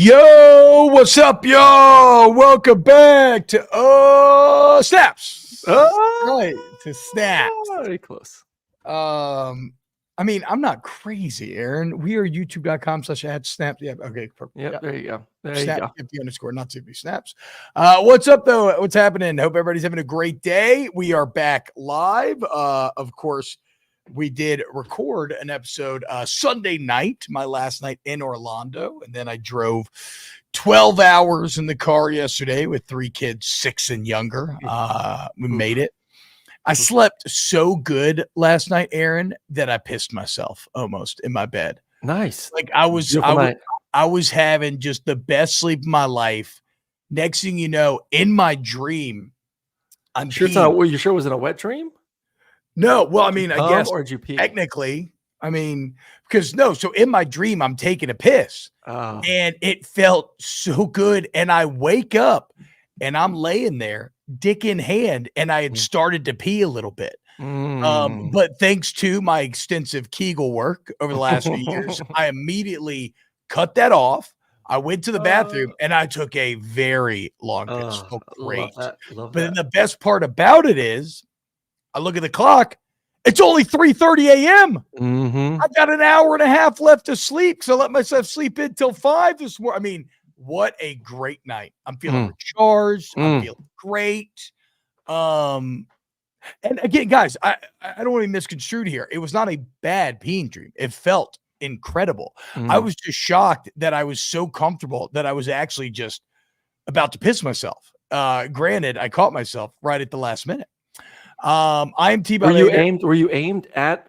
Yo, what's up, y'all? Welcome back to Snaps. Right, to Snaps. Very close. I'm not crazy, Aaron. We are youtube.com/snaps. Yeah, okay, perfect. Yep, Yeah. there you go. There Snap you go. 50 underscore, not 50 snaps. What's up, though? What's happening? Hope everybody's having a great day. We are back live. Of course, we did record an episode Sunday night, my last night in Orlando, and then I drove 12 hours in the car yesterday with 3 kids, 6 and younger. We made it. I slept so good last night, Aaron, that I pissed myself almost in my bed. Nice. Like I was having just the best sleep of my life. Next thing you know, in my dream, I'm sure peeing. You sure it wasn't a wet dream? No, well, I mean, I guess or did you pee? technically, so in my dream, I'm taking a piss and it felt so good. And I wake up and I'm laying there, dick in hand, and I had started to pee a little bit. But thanks to my extensive Kegel work over the last few years, I immediately cut that off. I went to the bathroom and I took a very long piss. Oh, great. Love that. Then the best part about it is I look at the clock. It's only 3:30 a.m. I've got an hour and a half left to sleep. So I let myself sleep in till 5 this morning. I mean, what a great night. I'm feeling recharged. I'm feeling great. And again, guys, I don't want to be misconstrued here. It was not a bad peeing dream. It felt incredible. I was just shocked that I was so comfortable that I was actually just about to piss myself. Granted, I caught myself right at the last minute. I'm TBob. Were you aimed at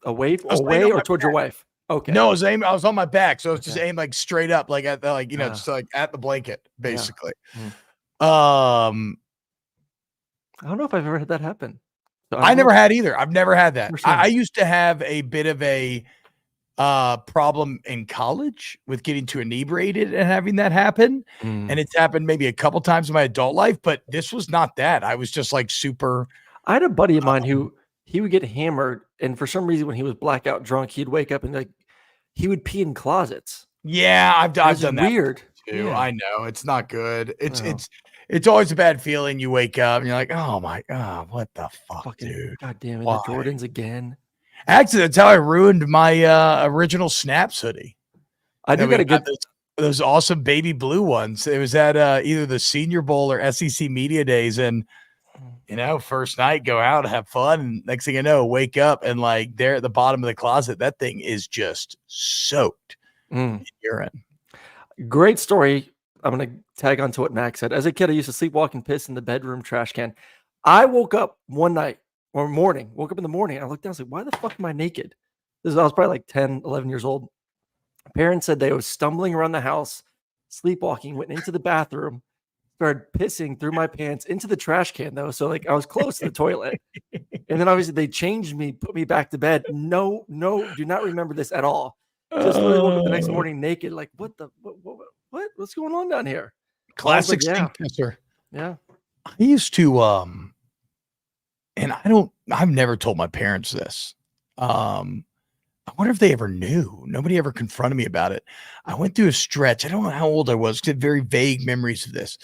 away or towards your wife? Okay. No, I was on my back, so it was just aimed like straight up, like at the, just like at the blanket, basically. I don't know if I've ever had that happen. So I never had either. I've never had that. I used to have a bit of a problem in college with getting too inebriated and having that happen. And it's happened maybe a couple times in my adult life, but this was not that. I was just like super. I had a buddy of mine who he would get hammered, and for some reason when he was blackout drunk, he'd wake up and he would pee in closets. Yeah, I've done that. Weird too. Yeah. I know it's not good. It's always a bad feeling. You wake up and you're like, oh my God, what the fuck, dude? God damn it, the Jordans again. Actually, that's how I ruined my original Snaps hoodie. I do gotta get those awesome baby blue ones. It was at either the Senior Bowl or SEC Media Days, and first night, go out, have fun, and next thing you know, wake up and like there at the bottom of the closet, that thing is just soaked in urine. Great story. I'm gonna tag on to what Max said. As a kid, I used to sleepwalk and piss in the bedroom trash can. I woke up one night. Or morning, woke up in the morning. I looked down. I was like, why the fuck am I naked? I was probably like 10, 11 years old. Parents said they was stumbling around the house, sleepwalking, went into the bathroom, started pissing through my pants into the trash can, though. So like I was close to the toilet. And then obviously they changed me, put me back to bed. No, do not remember this at all. Just literally woke up the next morning naked. Like, what's going on down here? Classic stink pisser. Yeah. I used to and I've never told my parents this. I wonder if they ever knew. Nobody ever confronted me about it. I went through a stretch. I don't know how old I was. I had very vague memories of this.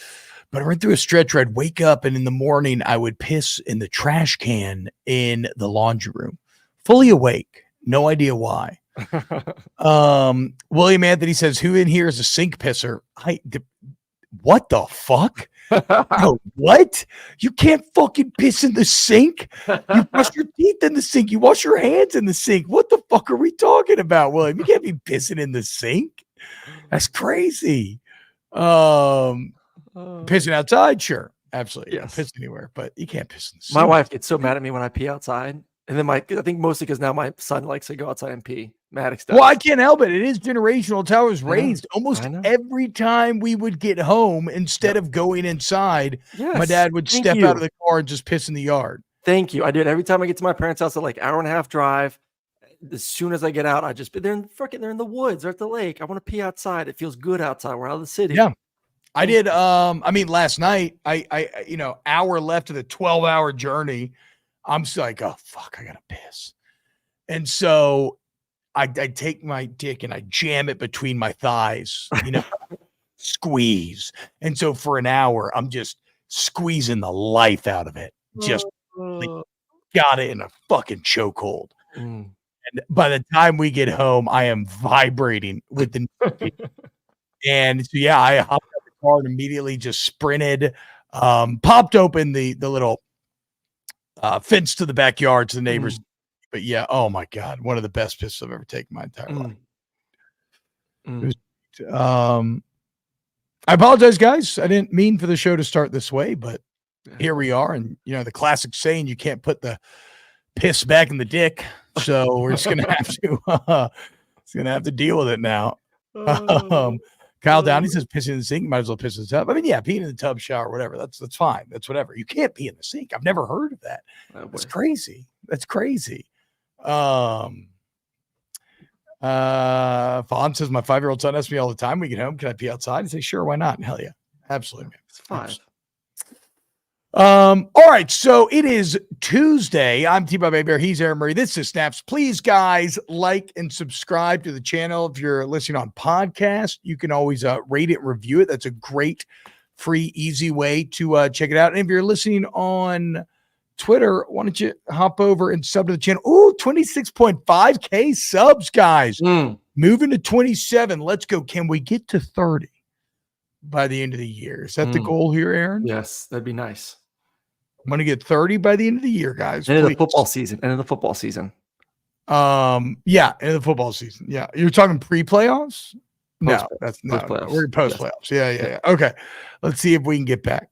But I went through a stretch where I'd wake up and in the morning I would piss in the trash can in the laundry room. Fully awake. No idea why. William Anthony says, who in here is a sink pisser? What the fuck? Bro, what? You can't fucking piss in the sink? You brush your teeth in the sink. You wash your hands in the sink. What the fuck are we talking about, William? You can't be pissing in the sink. That's crazy. Pissing outside? Sure. Absolutely. Yes. Piss anywhere, but you can't piss in the sink. My wife gets so mad at me when I pee outside. And then I think mostly because now my son likes to go outside and pee. Maddox does. Well, I can't help it. It is generational. It's how I was raised. Almost every time we would get home, instead of going inside, my dad would step out of the car and just piss in the yard. Thank you. I do it every time I get to my parents' house. At like hour and a half drive. As soon as I get out, they're in the woods or at the lake. I want to pee outside. It feels good outside. We're out of the city. Yeah. I did. Last night, hour left of the 12-hour journey. I'm just like, oh fuck, I gotta piss. And so I take my dick and I jam it between my thighs, squeeze. And so for an hour, I'm just squeezing the life out of it. Just like, got it in a fucking chokehold. And by the time we get home, I am vibrating with the and so yeah, I hopped out the car and immediately just sprinted, popped open the little fence to the backyard to the neighbors. But yeah, oh my God, one of the best pisses I've ever taken in my entire life. I apologize, guys. I didn't mean for the show to start this way, but here we are. And the classic saying, you can't put the piss back in the dick. So we're just gonna have to deal with it now. Kyle Downey says pissing in the sink, might as well piss in the tub. I mean, yeah, peeing in the tub, shower, whatever. That's fine. That's whatever. You can't pee in the sink. I've never heard of that. That's crazy. That's crazy. Fawn says my 5-year-old son asks me all the time, we get home, can I pee outside? I say, sure, why not? Hell yeah. Absolutely. It's fine. All right, so it is Tuesday. I'm TBob Bear. He's Aaron Murray. This is Snaps. Please, guys, like and subscribe to the channel. If you're listening on podcast, you can always rate it and review it. That's a great, free, easy way to check it out. And if you're listening on Twitter, why don't you hop over and sub to the channel? Ooh, 26.5K subs, guys. Moving to 27. Let's go. Can we get to 30 by the end of the year? Is that the goal here, Aaron? Yes, that'd be nice. I'm going to get 30 by the end of the year, guys. And in the football season. Yeah, in the football season. Yeah. You're talking pre-playoffs? No, that's not. No, we're post-playoffs. Yeah. Okay. Let's see if we can get back.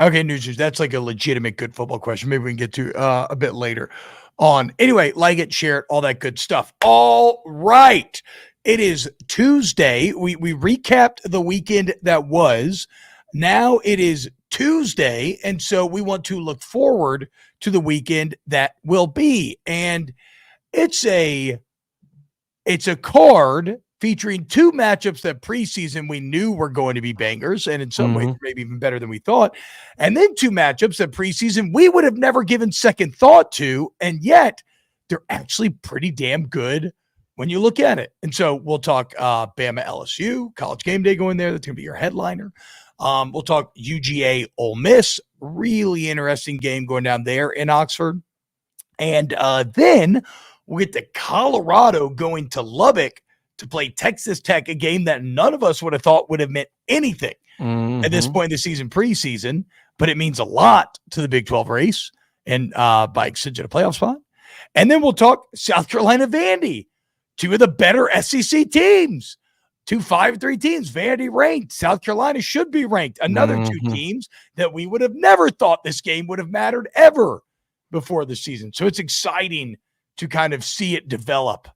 Okay, News. That's like a legitimate good football question. Maybe we can get to a bit later on. Anyway, like it, share it, all that good stuff. All right. It is Tuesday. We recapped the weekend that was. Now it is Tuesday, and so we want to look forward to the weekend that will be. And it's a card featuring two matchups that preseason we knew were going to be bangers, and in some ways maybe even better than we thought. And then two matchups that preseason we would have never given second thought to, and yet they're actually pretty damn good when you look at it. And so we'll talk Bama LSU, College Game Day going there. That's going to be your headliner. We'll talk UGA Ole Miss, really interesting game going down there in Oxford. And then we'll get to Colorado going to Lubbock to play Texas Tech, a game that none of us would have thought would have meant anything at this point in the season, preseason, but it means a lot to the Big 12 race and by extension, a playoff spot. And then we'll talk South Carolina Vandy, two of the better SEC teams, 2 5-3 teams. Vandy ranked. South Carolina should be ranked. Another two teams that we would have never thought this game would have mattered ever before the season. So it's exciting to kind of see it develop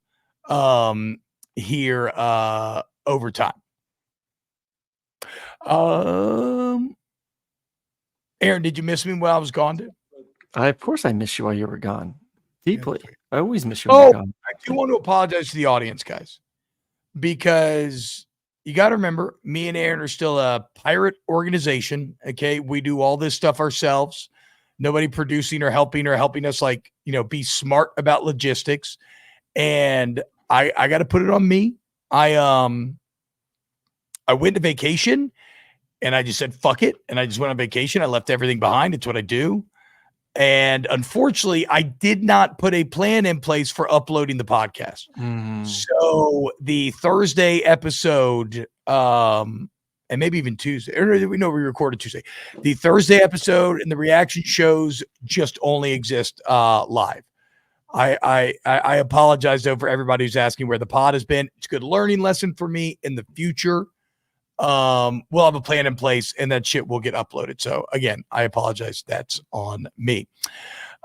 here over time. Aaron, did you miss me while I was gone, dude? Of course I miss you while you were gone. Deeply. Yeah, I always miss you when you're gone. I do want to apologize to the audience, guys, because you got to remember, me and Aaron are still a pirate organization. Okay. We do all this stuff ourselves. Nobody producing or helping us be smart about logistics. And I got to put it on me. I went to vacation and I just said, fuck it. And I just went on vacation. I left everything behind. It's what I do. And unfortunately, I did not put a plan in place for uploading the podcast. So the Thursday episode, and maybe even Tuesday, or we recorded Tuesday. The Thursday episode and the reaction shows just only exist live. I apologize though for everybody who's asking where the pod has been. It's a good learning lesson for me in the future. We'll have a plan in place and that shit will get uploaded. So again, I apologize. That's on me.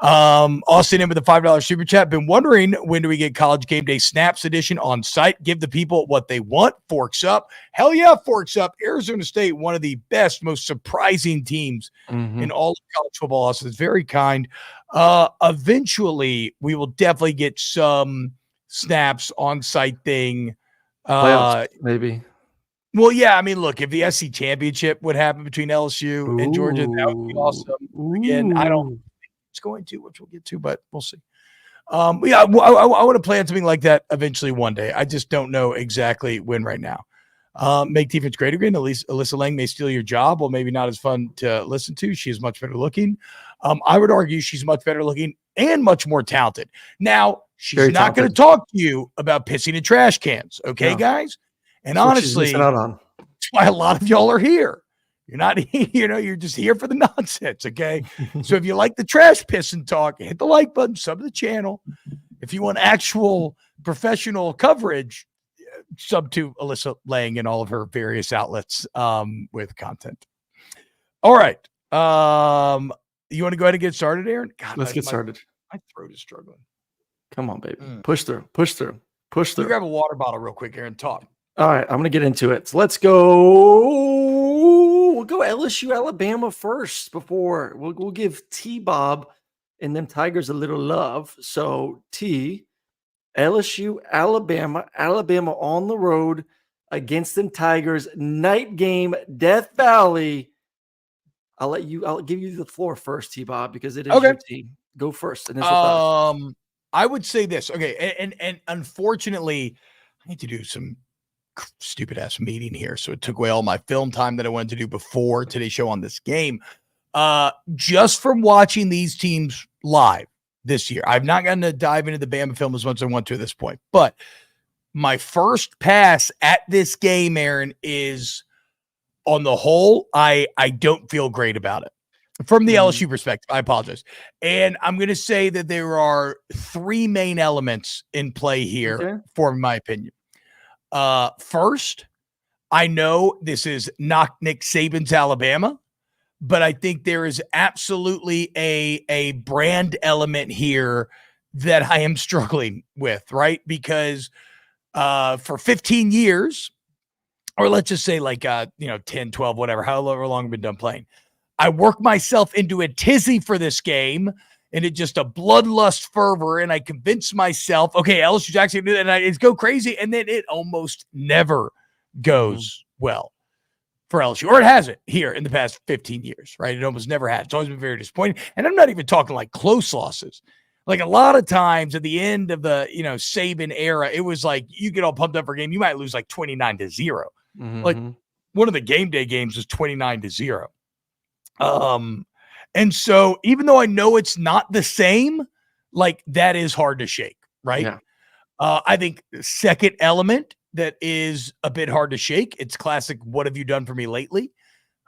Austin in with the $5 super chat. Been wondering, when do we get College Game Day Snaps edition on site? Give the people what they want. Forks up. Hell yeah, forks up. Arizona State, one of the best, most surprising teams in all of college football. Austin is very kind. Eventually we will definitely get some snaps on site thing. Maybe. Well, yeah, I mean, look, if the SC championship would happen between LSU and Georgia, that would be awesome. Again, I don't it's going to, which we'll get to, but we'll see. I want to plan something like that eventually one day. I just don't know exactly when right now. Make defense great again. At least Alyssa Lang may steal your job. Well, maybe not as fun to listen to. She is much better looking. I would argue she's much better looking and much more talented. Now, she's not going to talk to you about pissing in trash cans. Okay, guys? And that's honestly, that's why a lot of y'all are here. You're not, you're just here for the nonsense. Okay. So if you like the trash pissing talk, hit the like button, sub to the channel. If you want actual professional coverage, sub to Alyssa Lang and all of her various outlets with content. All right. You want to go ahead and get started, Aaron? God, let's get started. My throat is struggling. Come on, baby. Push through. You grab a water bottle real quick, Aaron. Talk. All right. I'm going to get into it. So let's go. We'll go LSU, Alabama first before we'll give TBob and them Tigers a little love. So LSU, Alabama on the road against them Tigers, night game, Death Valley. I'll give you the floor first, TBob, because it is your team. Go first. I would say this. Okay. And unfortunately, I need to do some stupid ass meeting here. So it took away all my film time that I wanted to do before today's show on this game. Just from watching these teams live this year, I've not gotten to dive into the Bama film as much as I want to at this point, but my first pass at this game, Aaron, is on the whole, I don't feel great about it from the LSU perspective. I apologize. And I'm going to say that there are three main elements in play here for my opinion. First, I know this is not Nick Saban's Alabama, but I think there is absolutely a brand element here that I am struggling with, right? Because for 15 years, or let's just say 10, 12, whatever, however long I've been done playing, I worked myself into a tizzy for this game, and it just a bloodlust fervor, and I convinced myself, okay, LSU Jackson, and it's go crazy, and then it almost never goes well for LSU, or it hasn't here in the past 15 years, right? It almost never has. It's always been very disappointing, and I'm not even talking like close losses. Like a lot of times at the end of the Saban era, it was like you get all pumped up for a game, you might lose like 29-0. Like one of the game day games was 29-0. And so even though I know it's not the same, like that is hard to shake, right? Yeah. I think the second element that is a bit hard to shake, it's classic, what have you done for me lately?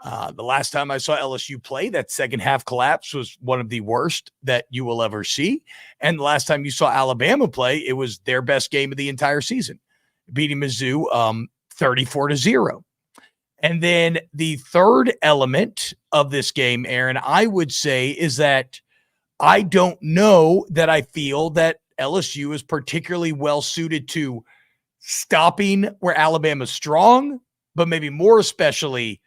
The last time I saw LSU play, that second half collapse was one of the worst that you will ever see. And the last time you saw Alabama play, it was their best game of the entire season, beating Mizzou 34-0. And then the third element of this game, Aaron, I would say is that I don't know that I feel that LSU is particularly well suited to stopping where Alabama's strong, but maybe more especially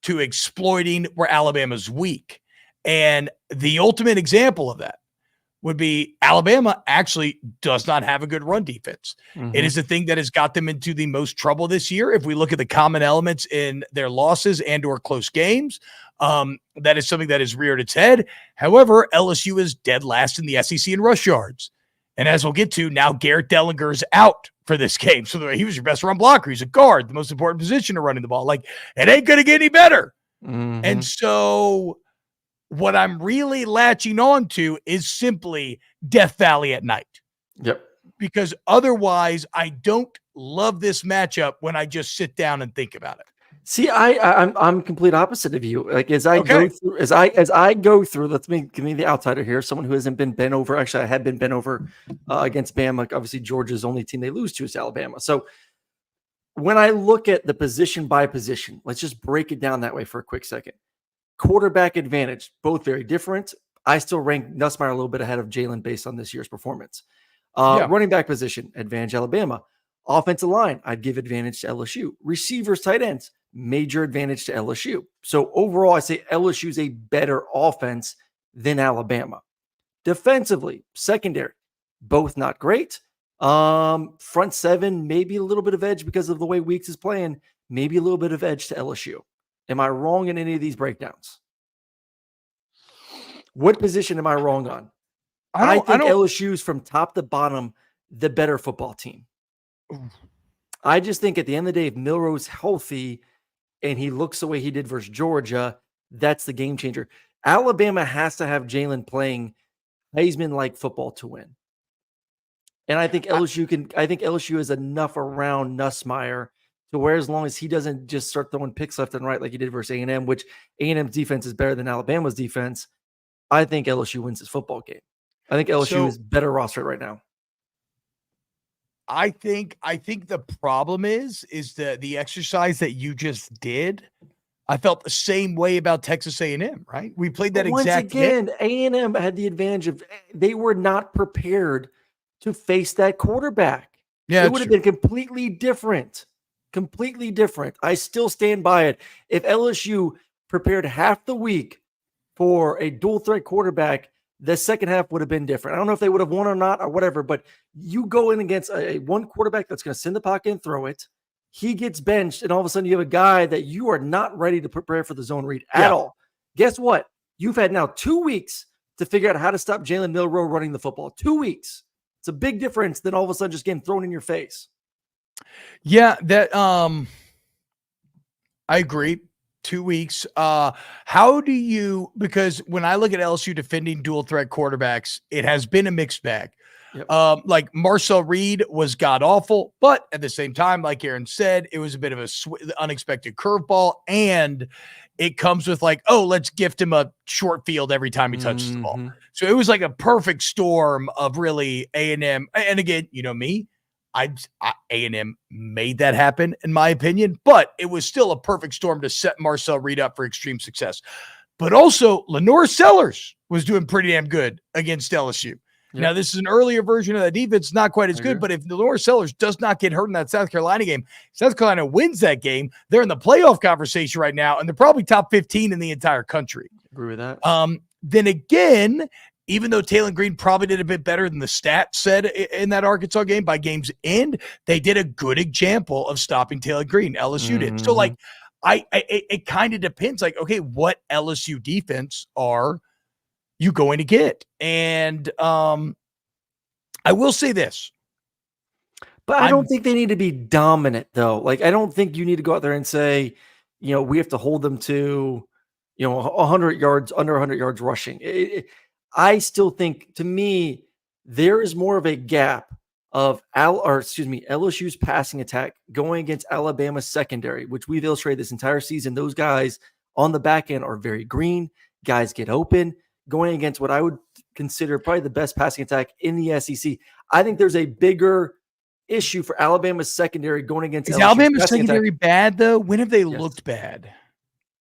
to exploiting where Alabama's weak. And the ultimate example of that would be Alabama actually does not have a good run defense. It is the thing that has got them into the most trouble this year. If we look at the common elements in their losses and or close games, that is something that has reared its head. However, LSU is dead last in the SEC in rush yards. And as we'll get to, now Garrett Dellinger's out for this game. So he was your best run blocker. He's a guard, the most important position of running the ball. Like, it ain't going to get any better. And so what I'm really latching on to is simply Death Valley at night. Yep. Because otherwise, I don't love this matchup when I just sit down and think about it. See, I'm complete opposite of you. Like as I go through, give me the outsider here, someone who hasn't been bent over. Actually, I had been bent over against Bama. Like obviously, Georgia's only team they lose to is Alabama. So when I look at the position by position, let's just break it down that way for a quick second. Quarterback advantage, both very different. I still rank Nussmeier a little bit ahead of Jalen based on this year's performance. Running back position, advantage Alabama. Offensive line, I'd give advantage to LSU. Receivers, tight ends, major advantage to LSU. So overall, I say LSU is a better offense than Alabama. Defensively, secondary, both not great. Front seven, maybe a little bit of edge because of the way Weeks is playing. Maybe a little bit of edge to LSU. Am I wrong in any of these breakdowns? What position am I wrong on? I think LSU's from top to bottom the better football team. I just think at the end of the day, if Milroe's healthy and he looks the way he did versus Georgia, that's the game changer. Alabama has to have Jalen playing Heisman-like football to win. And I think LSU is enough around Nussmeier to where as long as he doesn't just start throwing picks left and right like he did versus A&M, which A&M's defense is better than Alabama's defense, I think LSU wins this football game. I think LSU is better roster right now. I think the problem is the exercise that you just did. I felt the same way about Texas A&M, right? We played that exact game. Once again, A&M had the advantage of they were not prepared to face that quarterback. Yeah, it would have been completely different. Completely different. I still stand by it. If LSU prepared half the week for a dual threat quarterback, the second half would have been different. I don't know if they would have won or not or whatever, but you go in against a one quarterback that's going to send the pocket and throw it. He gets benched, and all of a sudden you have a guy that you are not ready to prepare for the zone read at all. Guess what? You've had now 2 weeks to figure out how to stop Jalen Milroe running the football. 2 weeks. It's a big difference than all of a sudden just getting thrown in your face. Yeah, that I agree. 2 weeks. How do you, because when I look at LSU defending dual threat quarterbacks, it has been a mixed bag. Yep. Like Marcel Reed was god awful, but at the same time, like Aaron said, it was a bit of a unexpected curveball, and it comes with like, oh, let's gift him a short field every time he touches the ball. So it was like a perfect storm of really A&M. And again, you know me, A&M made that happen in my opinion, but it was still a perfect storm to set Marcel Reed up for extreme success. But also Lenore Sellers was doing pretty damn good against LSU. Yep. Now, this is an earlier version of that defense, not quite as good, but if Lenore Sellers does not get hurt in that South Carolina game, South Carolina wins that game, they're in the playoff conversation right now, and they're probably top 15 in the entire country. Agree with that. Then again, even though Taylor Green probably did a bit better than the stat said in that Arkansas game, by game's end, they did a good example of stopping Taylor Green. LSU did. So, like, it kind of depends. Like, okay, what LSU defense are you going to get? And I will say this. But I don't think they need to be dominant, though. Like, I don't think you need to go out there and say, you know, we have to hold them to, you know, 100 yards, under 100 yards rushing. I still think, to me, there is more of a gap of LSU's passing attack going against Alabama's secondary, which we've illustrated this entire season. Those guys on the back end are very green. Guys get open. Going against what I would consider probably the best passing attack in the SEC. I think there's a bigger issue for Alabama's secondary going against LSU's Alabama's secondary attack. Bad, though? When have they looked bad?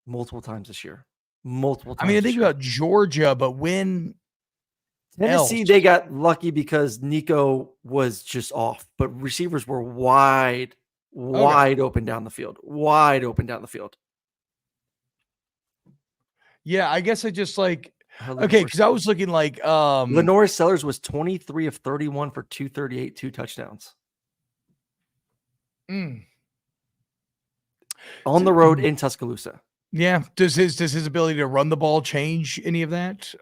Multiple times this year. Multiple times. I mean, I think about Georgia, but when Tennessee, they got lucky because Nico was just off, but receivers were wide open down the field. Wide open down the field. Yeah, I guess I just like okay, because I was looking like Lenore Sellers was 23 of 31 for 238, 2 touchdowns. On the road in Tuscaloosa. Yeah. Does his ability to run the ball change any of that?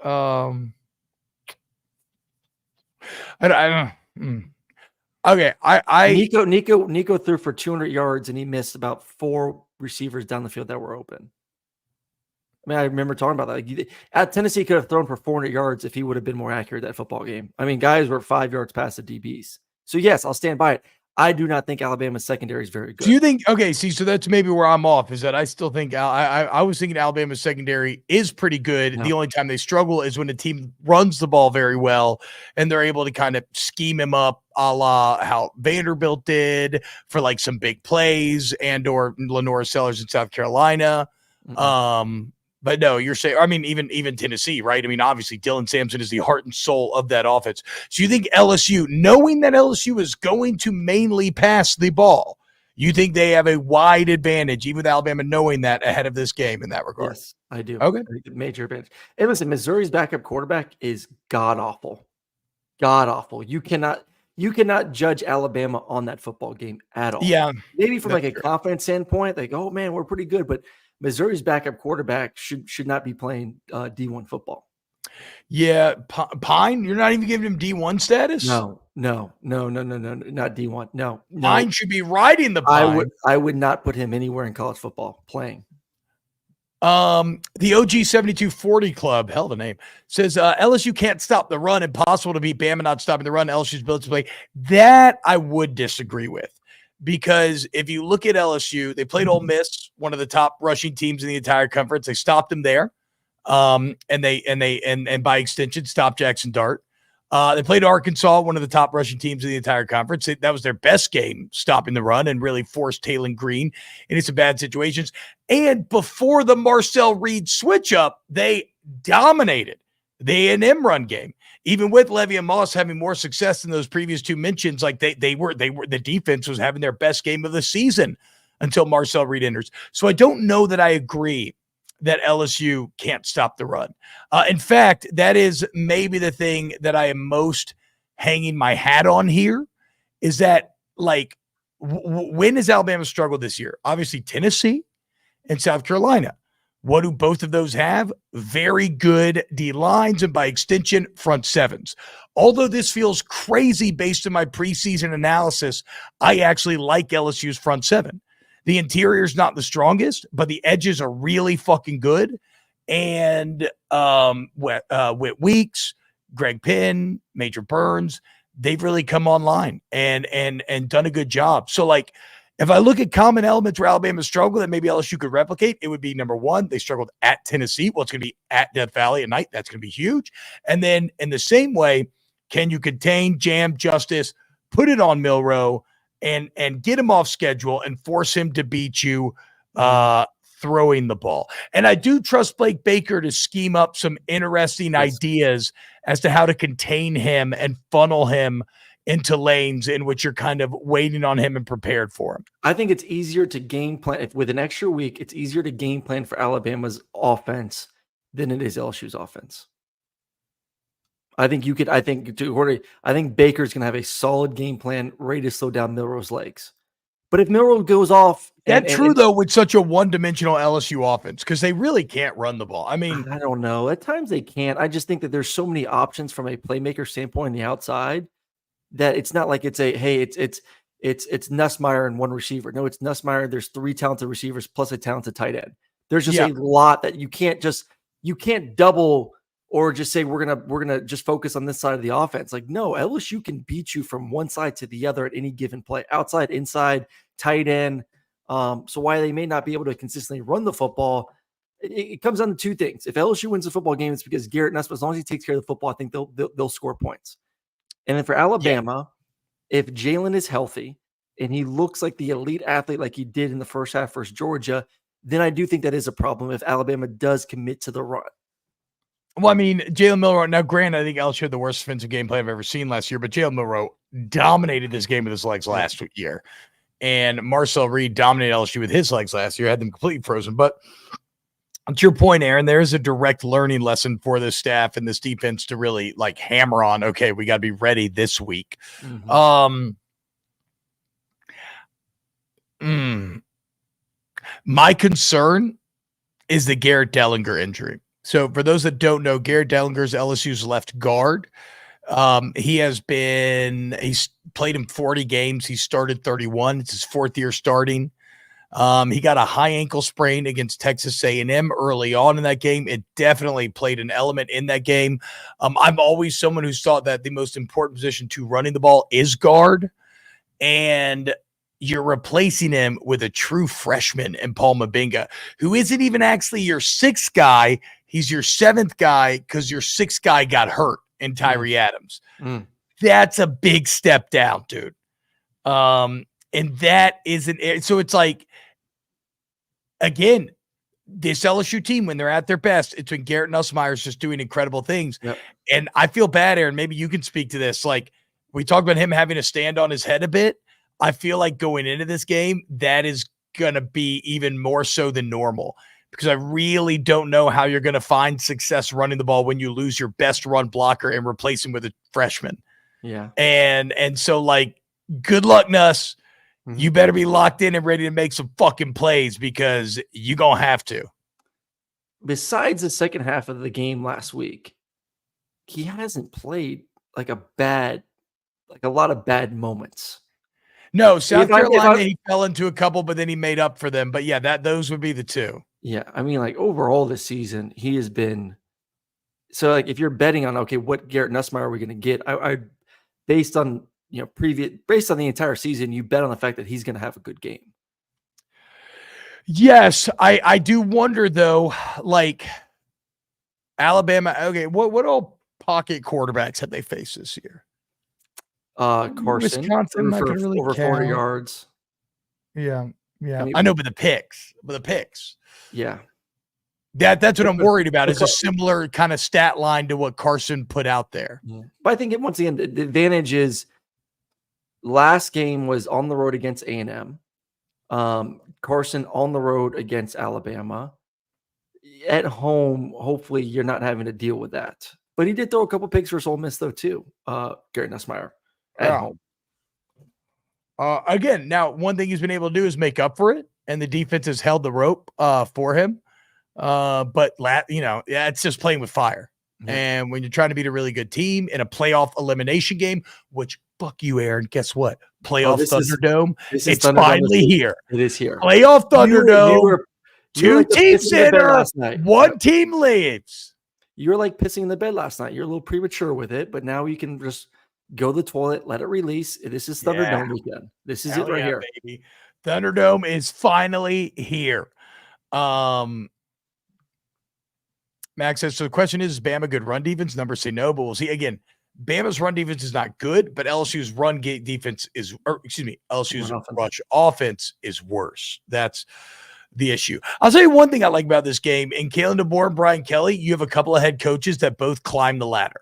I don't know. Okay. Nico threw for 200 yards and he missed about 4 receivers down the field that were open. I mean, I remember talking about that. Like, at Tennessee could have thrown for 400 yards if he would have been more accurate that football game. I mean, guys were 5 yards past the DBs. So yes, I'll stand by it. I do not think Alabama's secondary is very good. Do you think? Okay, see, so that's maybe where I'm off. Is that I still think I was thinking Alabama's secondary is pretty good. No. The only time they struggle is when a team runs the ball very well and they're able to kind of scheme him up, a la how Vanderbilt did for like some big plays, and or Lenore Sellers in South Carolina. But no, you're saying, I mean, even Tennessee, right? I mean, obviously Dylan Sampson is the heart and soul of that offense. So you think LSU, knowing that LSU is going to mainly pass the ball, you think they have a wide advantage, even with Alabama knowing that ahead of this game in that regard? Yes, I do. Okay. Major advantage. And listen, Missouri's backup quarterback is god-awful. God-awful. You cannot judge Alabama on that football game at all. Yeah. Maybe from like a confidence standpoint, like, oh man, we're pretty good, but Missouri's backup quarterback should not be playing D1 football. Yeah, Pine, you're not even giving him D1 status? No, not D1. No. Pine should be riding the Pine. I would not put him anywhere in college football playing. The OG 7240 Club, hell of a name, says LSU can't stop the run. Impossible to beat Bama not stopping the run. LSU's built to play. That I would disagree with, because if you look at LSU, they played Ole Miss, one of the top rushing teams in the entire conference. They stopped them there. And by extension stopped Jackson Dart. They played Arkansas, one of the top rushing teams in the entire conference. That was their best game, stopping the run, and really forced Taylon Green into some bad situations. And before the Marcel Reed switch up, they dominated the A&M run game. Even with Levy and Moss having more success than those previous two mentions, like they were the defense was having their best game of the season until Marcel Reed enters. So I don't know that I agree that LSU can't stop the run. In fact, that is maybe the thing that I am most hanging my hat on here, is that, like, when has Alabama struggled this year? Obviously, Tennessee and South Carolina. What do both of those have? Very good D lines, and by extension, front sevens. Although this feels crazy based on my preseason analysis, I actually like LSU's front seven. The interior is not the strongest, but the edges are really fucking good. And Whit Weeks, Greg Penn, Major Burns, they've really come online and done a good job. So, like, if I look at common elements where Alabama struggled that maybe LSU could replicate, it would be, number one, they struggled at Tennessee. Well, it's going to be at Death Valley at night. That's going to be huge. And then in the same way, can you contain Jam Justice, put it on Milroe, and get him off schedule and force him to beat you throwing the ball? And I do trust Blake Baker to scheme up some interesting ideas as to how to contain him and funnel him into lanes in which you're kind of waiting on him and prepared for him. I think it's easier to game plan with an extra week. It's easier to game plan for Alabama's offense than it is LSU's offense. I think Baker's going to have a solid game plan ready to slow down Milroe's legs. But if Milroe goes off, that's true though, with such a one-dimensional LSU offense, because they really can't run the ball. I mean, I don't know. At times they can't. I just think that there's so many options from a playmaker standpoint on the outside that it's not like it's Nussmeier and one receiver. No, it's Nussmeier. There's three talented receivers plus a talented tight end. There's just a lot that you can't double or just say we're gonna just focus on this side of the offense. Like, no, LSU can beat you from one side to the other at any given play, outside, inside, tight end. So while they may not be able to consistently run the football, it comes down to two things. If LSU wins the football game, it's because Garrett Nussmeier, as long as he takes care of the football, I think they'll score points. And then for Alabama, if Jalen is healthy and he looks like the elite athlete like he did in the first half versus Georgia, then I do think that is a problem if Alabama does commit to the run. Well, I mean, Jalen Milroe, now granted, I think LSU had the worst defensive gameplay I've ever seen last year, but Jalen Milroe dominated this game with his legs last year. And Marcel Reed dominated LSU with his legs last year, had them completely frozen. But to your point, Aaron, there is a direct learning lesson for this staff and this defense to really, like, hammer on, okay, we got to be ready this week. Mm-hmm. My concern is the Garrett Dellinger injury. So for those that don't know, Garrett Dellinger is LSU's left guard. He's played in 40 games. He started 31. It's his fourth year starting. He got a high ankle sprain against Texas A&M early on in that game. It definitely played an element in that game. I'm always someone who's thought that the most important position to running the ball is guard. And you're replacing him with a true freshman in Paul Mabinga, who isn't even actually your sixth guy. He's your seventh guy because your sixth guy got hurt in Tyree Adams. That's a big step down, dude. And that isn't – so it's like, again, this LSU team, when they're at their best, it's when Garrett Nussmeier's just doing incredible things. Yep. And I feel bad, Aaron. Maybe you can speak to this. Like, we talked about him having to stand on his head a bit. I feel like going into this game, that is going to be even more so than normal, because I really don't know how you're going to find success running the ball when you lose your best run blocker and replace him with a freshman. Yeah. And so, like, good luck, Nuss. Mm-hmm. You better be locked in and ready to make some fucking plays, because you're going to have to. Besides the second half of the game last week, he hasn't played like a lot of bad moments. No, South Carolina, he fell into a couple, but then he made up for them. But yeah, those would be the two. Yeah, I mean, like overall this season, he has been. So, like, if you're betting on what Garrett Nussmeier are we going to get? I based on based on the entire season, you bet on the fact that he's going to have a good game. Yes, I do wonder though, like Alabama. Okay, what all pocket quarterbacks have they faced this year? Carson, Wisconsin, not gonna really over 40 yards. Yeah. I mean, I know, but the picks. Yeah. That's what I'm worried about, is a similar kind of stat line to what Carson put out there. Yeah. But I think once again, the advantage is last game was on the road against A&M. Carson on the road against Alabama. At home, hopefully you're not having to deal with that. But he did throw a couple picks versus Ole Miss though too. Garrett Nussmeier at home. Again, now one thing he's been able to do is make up for it, and the defense has held the rope for him. But it's just playing with fire. Mm-hmm. And when you're trying to beat a really good team in a playoff elimination game, which fuck you, Aaron, guess what? Playoff Thunderdome. It's finally here. It is here. Playoff Thunderdome. Two teams enter. One team leaves. You were like pissing in the bed last night. You're a little premature with it, but now you can just go to the toilet, let it release. This is Thunderdome weekend. This is it right here. Baby. Thunderdome is finally here. Max says, so the question is Bama good run defense? Numbers say no, but we'll see. Again, Bama's run defense is not good, but LSU's LSU's rush offense is worse. That's the issue. I'll tell you one thing I like about this game. In Kalen DeBoer and Brian Kelly, you have a couple of head coaches that both climb the ladder.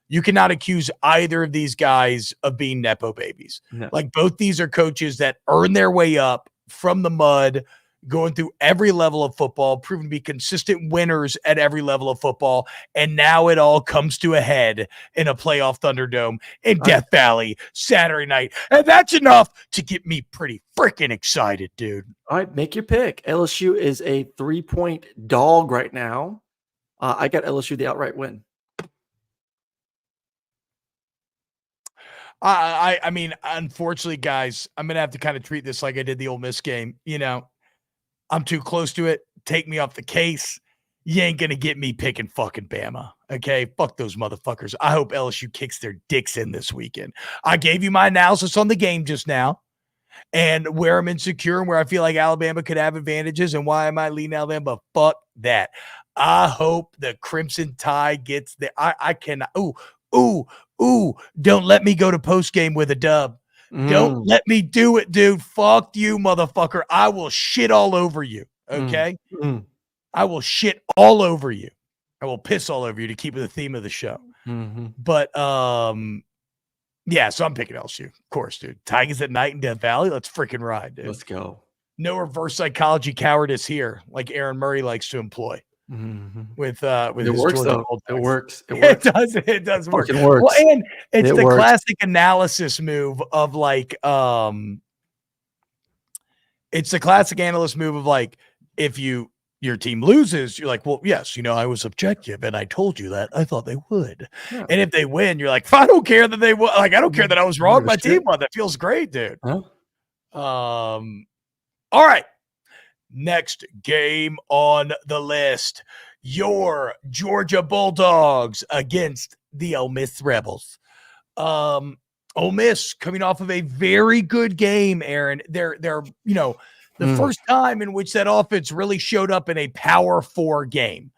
You cannot accuse either of these guys of being Nepo babies. No. Like, both these are coaches that earn their way up from the mud, going through every level of football, proven to be consistent winners at every level of football. And now it all comes to a head in a playoff Thunderdome in Death Valley Saturday night. And that's enough to get me pretty freaking excited, dude. All right, make your pick. LSU is a 3-point dog right now. I got LSU the outright win. I mean, unfortunately, guys, I'm going to have to kind of treat this like I did the Ole Miss game. I'm too close to it. Take me off the case. You ain't going to get me picking fucking Bama. Okay? Fuck those motherfuckers. I hope LSU kicks their dicks in this weekend. I gave you my analysis on the game just now and where I'm insecure and where I feel like Alabama could have advantages and why I might lean Alabama. But fuck that. I hope the Crimson Tide gets there. I cannot. Ooh. Don't let me go to postgame with a dub. Don't let me do it, dude. Fuck you, motherfucker. I will shit all over you. Okay? I will shit all over you. I will piss all over you to keep it the theme of the show. But yeah, so I'm picking LSU. Of course, dude. Tigers at night in Death Valley. Let's freaking ride, dude. Let's go. No reverse psychology cowardice here, like Aaron Murray likes to employ. With it works though. It works. It does work. It works. Well, and it's the classic analysis move of like it's the classic analyst move of like, if your team loses, you're like, well, yes, I was objective and I told you that I thought they would. Yeah. And if they win, you're like, I don't care that they won. Like, I don't care that I was wrong. My team won. That feels great, dude. Huh? All right. Next game on the list, your Georgia Bulldogs against the Ole Miss Rebels. Ole Miss coming off of a very good game, Aaron. They're the first time in which that offense really showed up in a Power 4 game.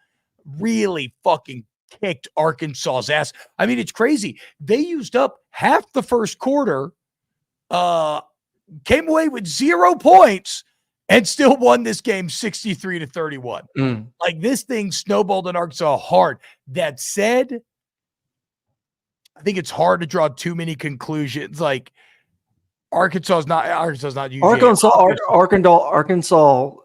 Really fucking kicked Arkansas's ass. I mean, it's crazy. They used up half the first quarter, came away with 0 points, and still won this game 63-31. Like, this thing snowballed in Arkansas hard. That said, I think it's hard to draw too many conclusions. Like, Arkansas not UGA. Arkansas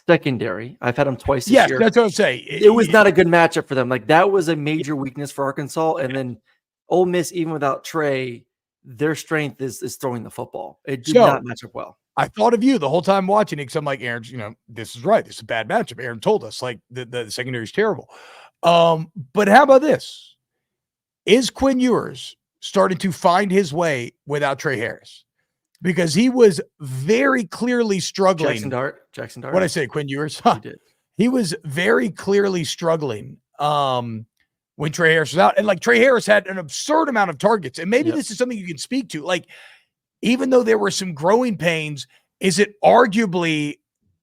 secondary. I've had them twice this year. Yes, that's what I'm saying. It was not a good matchup for them. Like, that was a major weakness for Arkansas. And then Ole Miss, even without Trey, their strength is throwing the football. It did not match up well. I thought of you the whole time watching it because I'm like, Aaron, this is right. This is a bad matchup. Aaron told us, like, the secondary is terrible. But how about this? is Quinn Ewers starting to find his way without Trey Harris? Because he was very clearly struggling. Jackson Dart. What I say, Quinn Ewers? You did. He was very clearly struggling when Trey Harris was out. And like Trey Harris had an absurd amount of targets. And maybe this is something you can speak to. Like, even though there were some growing pains, is it arguably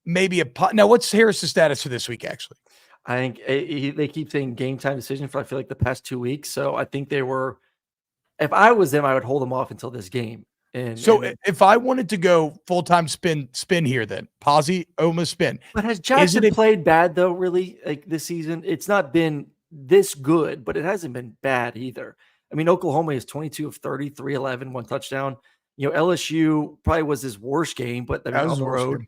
maybe now what's Harris's status for this week, actually? I think they keep saying game time decision for, I feel like, the past 2 weeks. So I think they were, if I was them, I would hold them off until this game. And if I wanted to go full-time spin here, then Posey, Ole Miss spin. But has Jackson played bad though, really, like this season? It's not been this good, but it hasn't been bad either. I mean, Oklahoma is 22 of 30, 311, 1 touchdown. You know, LSU probably was his worst game, but they're on the road. Game.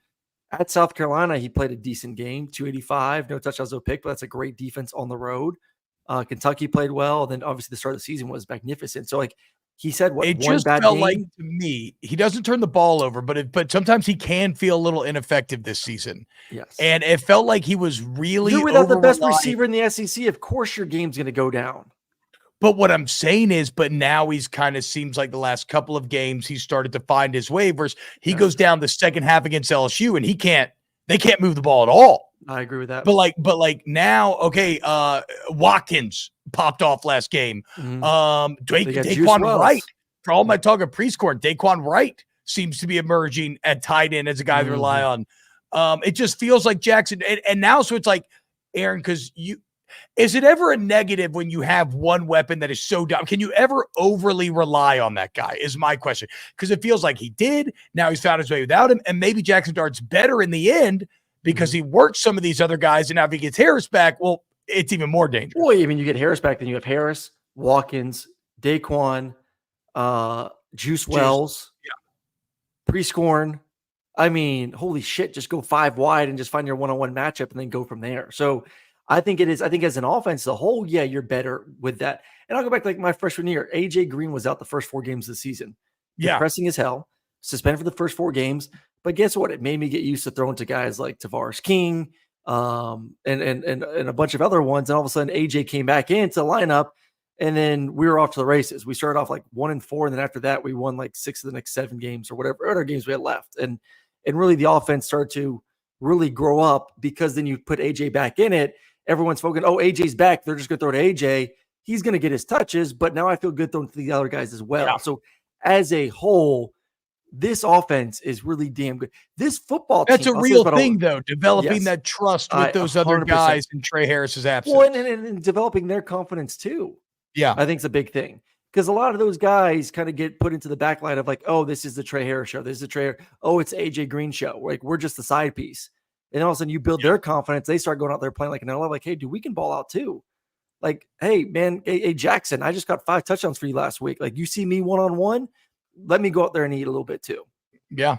At South Carolina, he played a decent game, 285, no touchdowns, no pick, but that's a great defense on the road. Kentucky played well. And then obviously the start of the season was magnificent. So like he said, it just felt like to me, he doesn't turn the ball over, but sometimes he can feel a little ineffective this season. Yes. And it felt like he was really You're without the best receiver in the SEC. Of course your game's going to go down. But what I'm saying is, but now he's kind of seems like the last couple of games he started to find his way. Versus he goes down the second half against LSU and they can't move the ball at all. I agree with that. But like now, okay, Watkins popped off last game. Daquan Wright, for all my talk of Prescorn, Daquan Wright seems to be emerging at tight end as a guy to rely on. It just feels like Jackson, and now so it's like, Aaron, because is it ever a negative when you have one weapon that is so dumb? Can you ever overly rely on that guy is my question. Because it feels like he did. Now he's found his way without him. And maybe Jackson Dart's better in the end because he worked some of these other guys. And now if he gets Harris back, well, it's even more dangerous. Well, I mean, you get Harris back, then you have Harris, Watkins, Daquan, Juice Wells, Prescorn. I mean, holy shit, just go 5 wide and just find your one-on-one matchup and then go from there. So I think as an offense as a whole, yeah, you're better with that. And I'll go back to like my freshman year. AJ Green was out the first 4 games of the season. Depressing as hell, suspended for the first 4 games. But guess what? It made me get used to throwing to guys like Tavares King and a bunch of other ones. And all of a sudden AJ came back into the lineup and then we were off to the races. We started off like 1-4. And then after that, we won like 6 of the next 7 games or whatever other games we had left. And really the offense started to really grow up because then you put AJ back in it. Everyone's focusing, AJ's back. They're just going to throw to AJ. He's going to get his touches, but now I feel good throwing to the other guys as well. Yeah. So as a whole, this offense is really damn good. This football team. That's a real thing, though, developing that trust with those 100%. Other guys in Trey Harris's absence. Well, and developing their confidence too. Yeah. I think it's a big thing. Because a lot of those guys kind of get put into the backlight of like, this is the Trey Harris show. This is the Trey. It's AJ Green show. Like, we're just the side piece. And all of a sudden you build their confidence. They start going out there playing like an level like, hey, dude, we can ball out too. Like, hey, man, hey, Jackson, I just got 5 touchdowns for you last week. Like, you see me one-on-one, let me go out there and eat a little bit too. Yeah.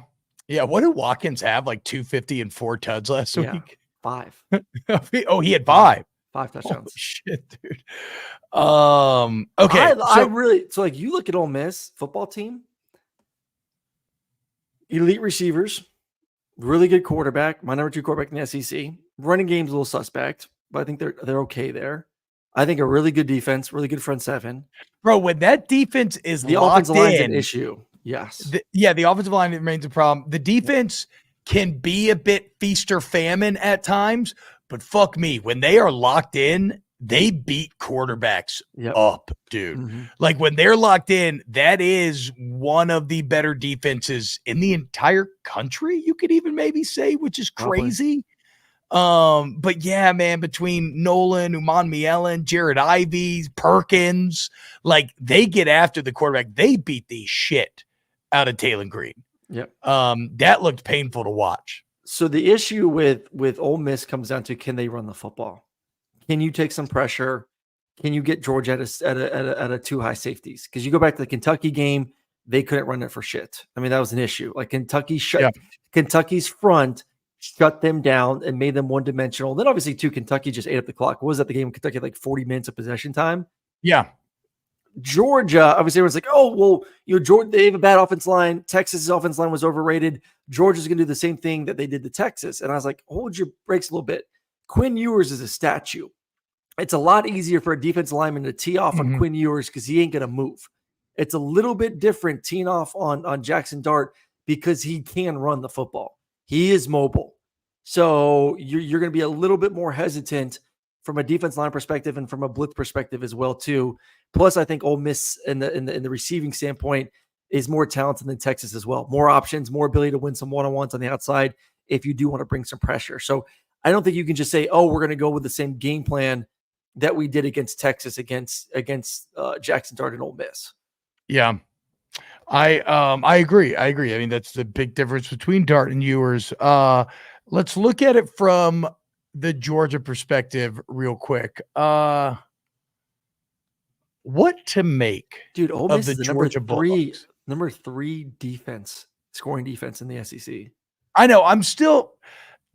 Yeah. What did Watkins have? Like 250 and 4 tuds last week? 5. He had 5. 5 touchdowns. Holy shit, dude. Okay. So like you look at Ole Miss football team, elite receivers, really good quarterback, my number 2 quarterback in the SEC. Running game's a little suspect, but I think they're okay there. I think a really good defense, really good front 7. Bro, when that defense is the locked offensive line's an issue. Yes. The offensive line remains a problem. The defense can be a bit feast or famine at times, but fuck me, when they are locked in, they beat quarterbacks up, dude. Mm-hmm. Like when they're locked in, that is one of the better defenses in the entire country, you could even maybe say, which is crazy. But yeah, man, between Nolan, Uman Mielen, Jared Ivey, Perkins, like they get after the quarterback. They beat the shit out of Taylor Green. Yep. That looked painful to watch. So the issue with Ole Miss comes down to, can they run the football? Can you take some pressure? Can you get Georgia at a 2 high safeties? Because you go back to the Kentucky game, they couldn't run it for shit. I mean, that was an issue. Like Kentucky's front shut them down and made them one-dimensional. Then obviously, too, Kentucky just ate up the clock. What was that the game? Kentucky had like 40 minutes of possession time. Yeah. Georgia, obviously, everyone's like, Georgia, they have a bad offense line. Texas's offense line was overrated. Georgia's going to do the same thing that they did to Texas. And I was like, hold your brakes a little bit. Quinn Ewers is a statue. it's a lot easier for a defense lineman to tee off on Quinn Ewers because he ain't going to move. It's a little bit different teeing off on Jackson Dart because he can run the football. He is mobile. So you're going to be a little bit more hesitant from a defense line perspective and from a blitz perspective as well too. Plus, I think Ole Miss in the receiving standpoint is more talented than Texas as well. More options, more ability to win some one-on-ones on the outside if you do want to bring some pressure. So I don't think you can just say, oh, we're going to go with the same game plan that we did against Texas against Jackson Dart and Ole Miss. Yeah. I agree. I mean, that's the big difference between Dart and Ewers. Let's look at it from the Georgia perspective real quick. What to make, dude? Ole Miss is the number 3 scoring defense in the SEC. I know.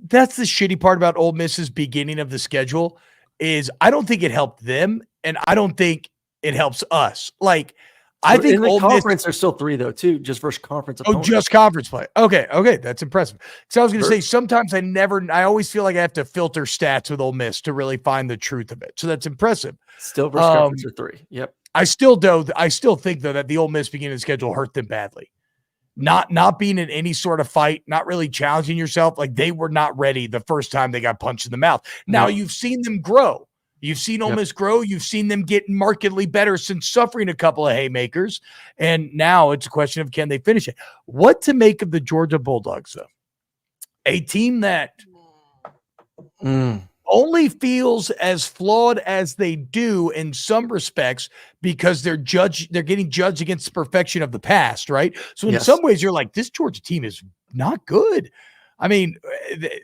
That's the shitty part about Ole Miss's beginning of the schedule is I don't think it helped them, and I don't think it helps us. Like, I think in the conference are still 3 though too, just versus conference. Oh, just conference play. Okay, that's impressive. So I was going to say sometimes I always feel like I have to filter stats with Ole Miss to really find the truth of it. So that's impressive. Still versus conference are 3. Yep. I still think though that the Ole Miss beginning of the schedule hurt them badly. Not being in any sort of fight, not really challenging yourself. Like they were not ready the first time they got punched in the mouth. Now you've seen them grow. You've seen Ole Miss grow. You've seen them get markedly better since suffering a couple of haymakers. And now it's a question of can they finish it? What to make of the Georgia Bulldogs, though? A team that only feels as flawed as they do in some respects because they're getting judged against the perfection of the past, right? So in some ways, you're like, this Georgia team is not good. I mean,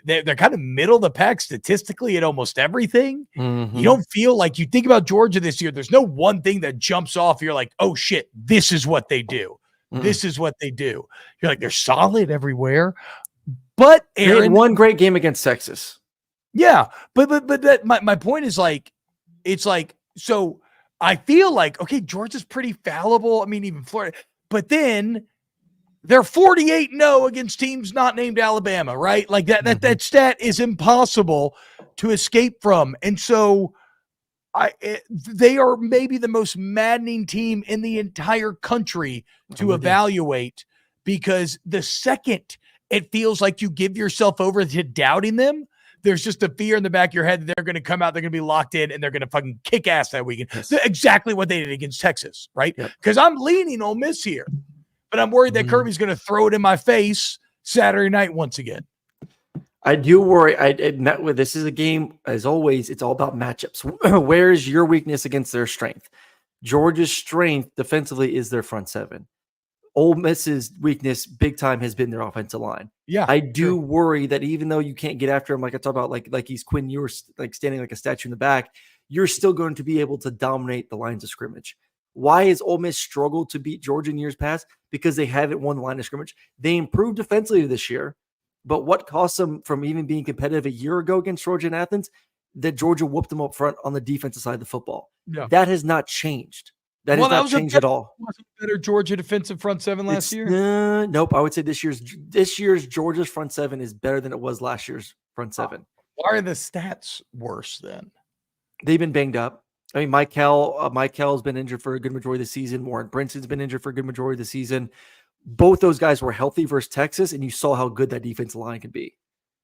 they're kind of middle of the pack statistically at almost everything. You don't feel like you think about Georgia this year. There's no one thing that jumps off. You're like, oh shit, this is what they do. This is what they do. You're like, they're solid everywhere. But Aaron, they had one great game against Texas. Yeah, but that my point is like, it's like, so I feel like, okay, Georgia's pretty fallible. I mean, even Florida, but then they're 48-0 against teams not named Alabama, right? Like that stat is impossible to escape from. And so they are maybe the most maddening team in the entire country to evaluate because the second it feels like you give yourself over to doubting them, there's just a fear in the back of your head that they're going to come out, they're going to be locked in, and they're going to fucking kick ass that weekend. Yes. Exactly what they did against Texas, right? Because I'm leaning Ole Miss here. But I'm worried that Kirby's going to throw it in my face Saturday night once again. I do worry. This is a game, as always, it's all about matchups. Where's your weakness against their strength? Georgia's strength defensively is their front seven. Ole Miss's weakness, big time, has been their offensive line. Yeah, I do worry that even though you can't get after him, like I talked about, like he's Quinn Ewers, like standing like a statue in the back, you're still going to be able to dominate the lines of scrimmage. Why has Ole Miss struggled to beat Georgia in years past? Because they haven't won the line of scrimmage. They improved defensively this year, but what cost them from even being competitive a year ago against Georgia and Athens? That Georgia whooped them up front on the defensive side of the football. Yeah. That has not changed. That has not changed at all. Wasn't better Georgia defensive front seven last year? Nope. I would say this year's Georgia's front seven is better than it was last year's front seven. Why are the stats worse then? They've been banged up. I mean, Michael's been injured for a good majority of the season. Warren Brinson's been injured for a good majority of the season. Both those guys were healthy versus Texas, and you saw how good that defensive line could be.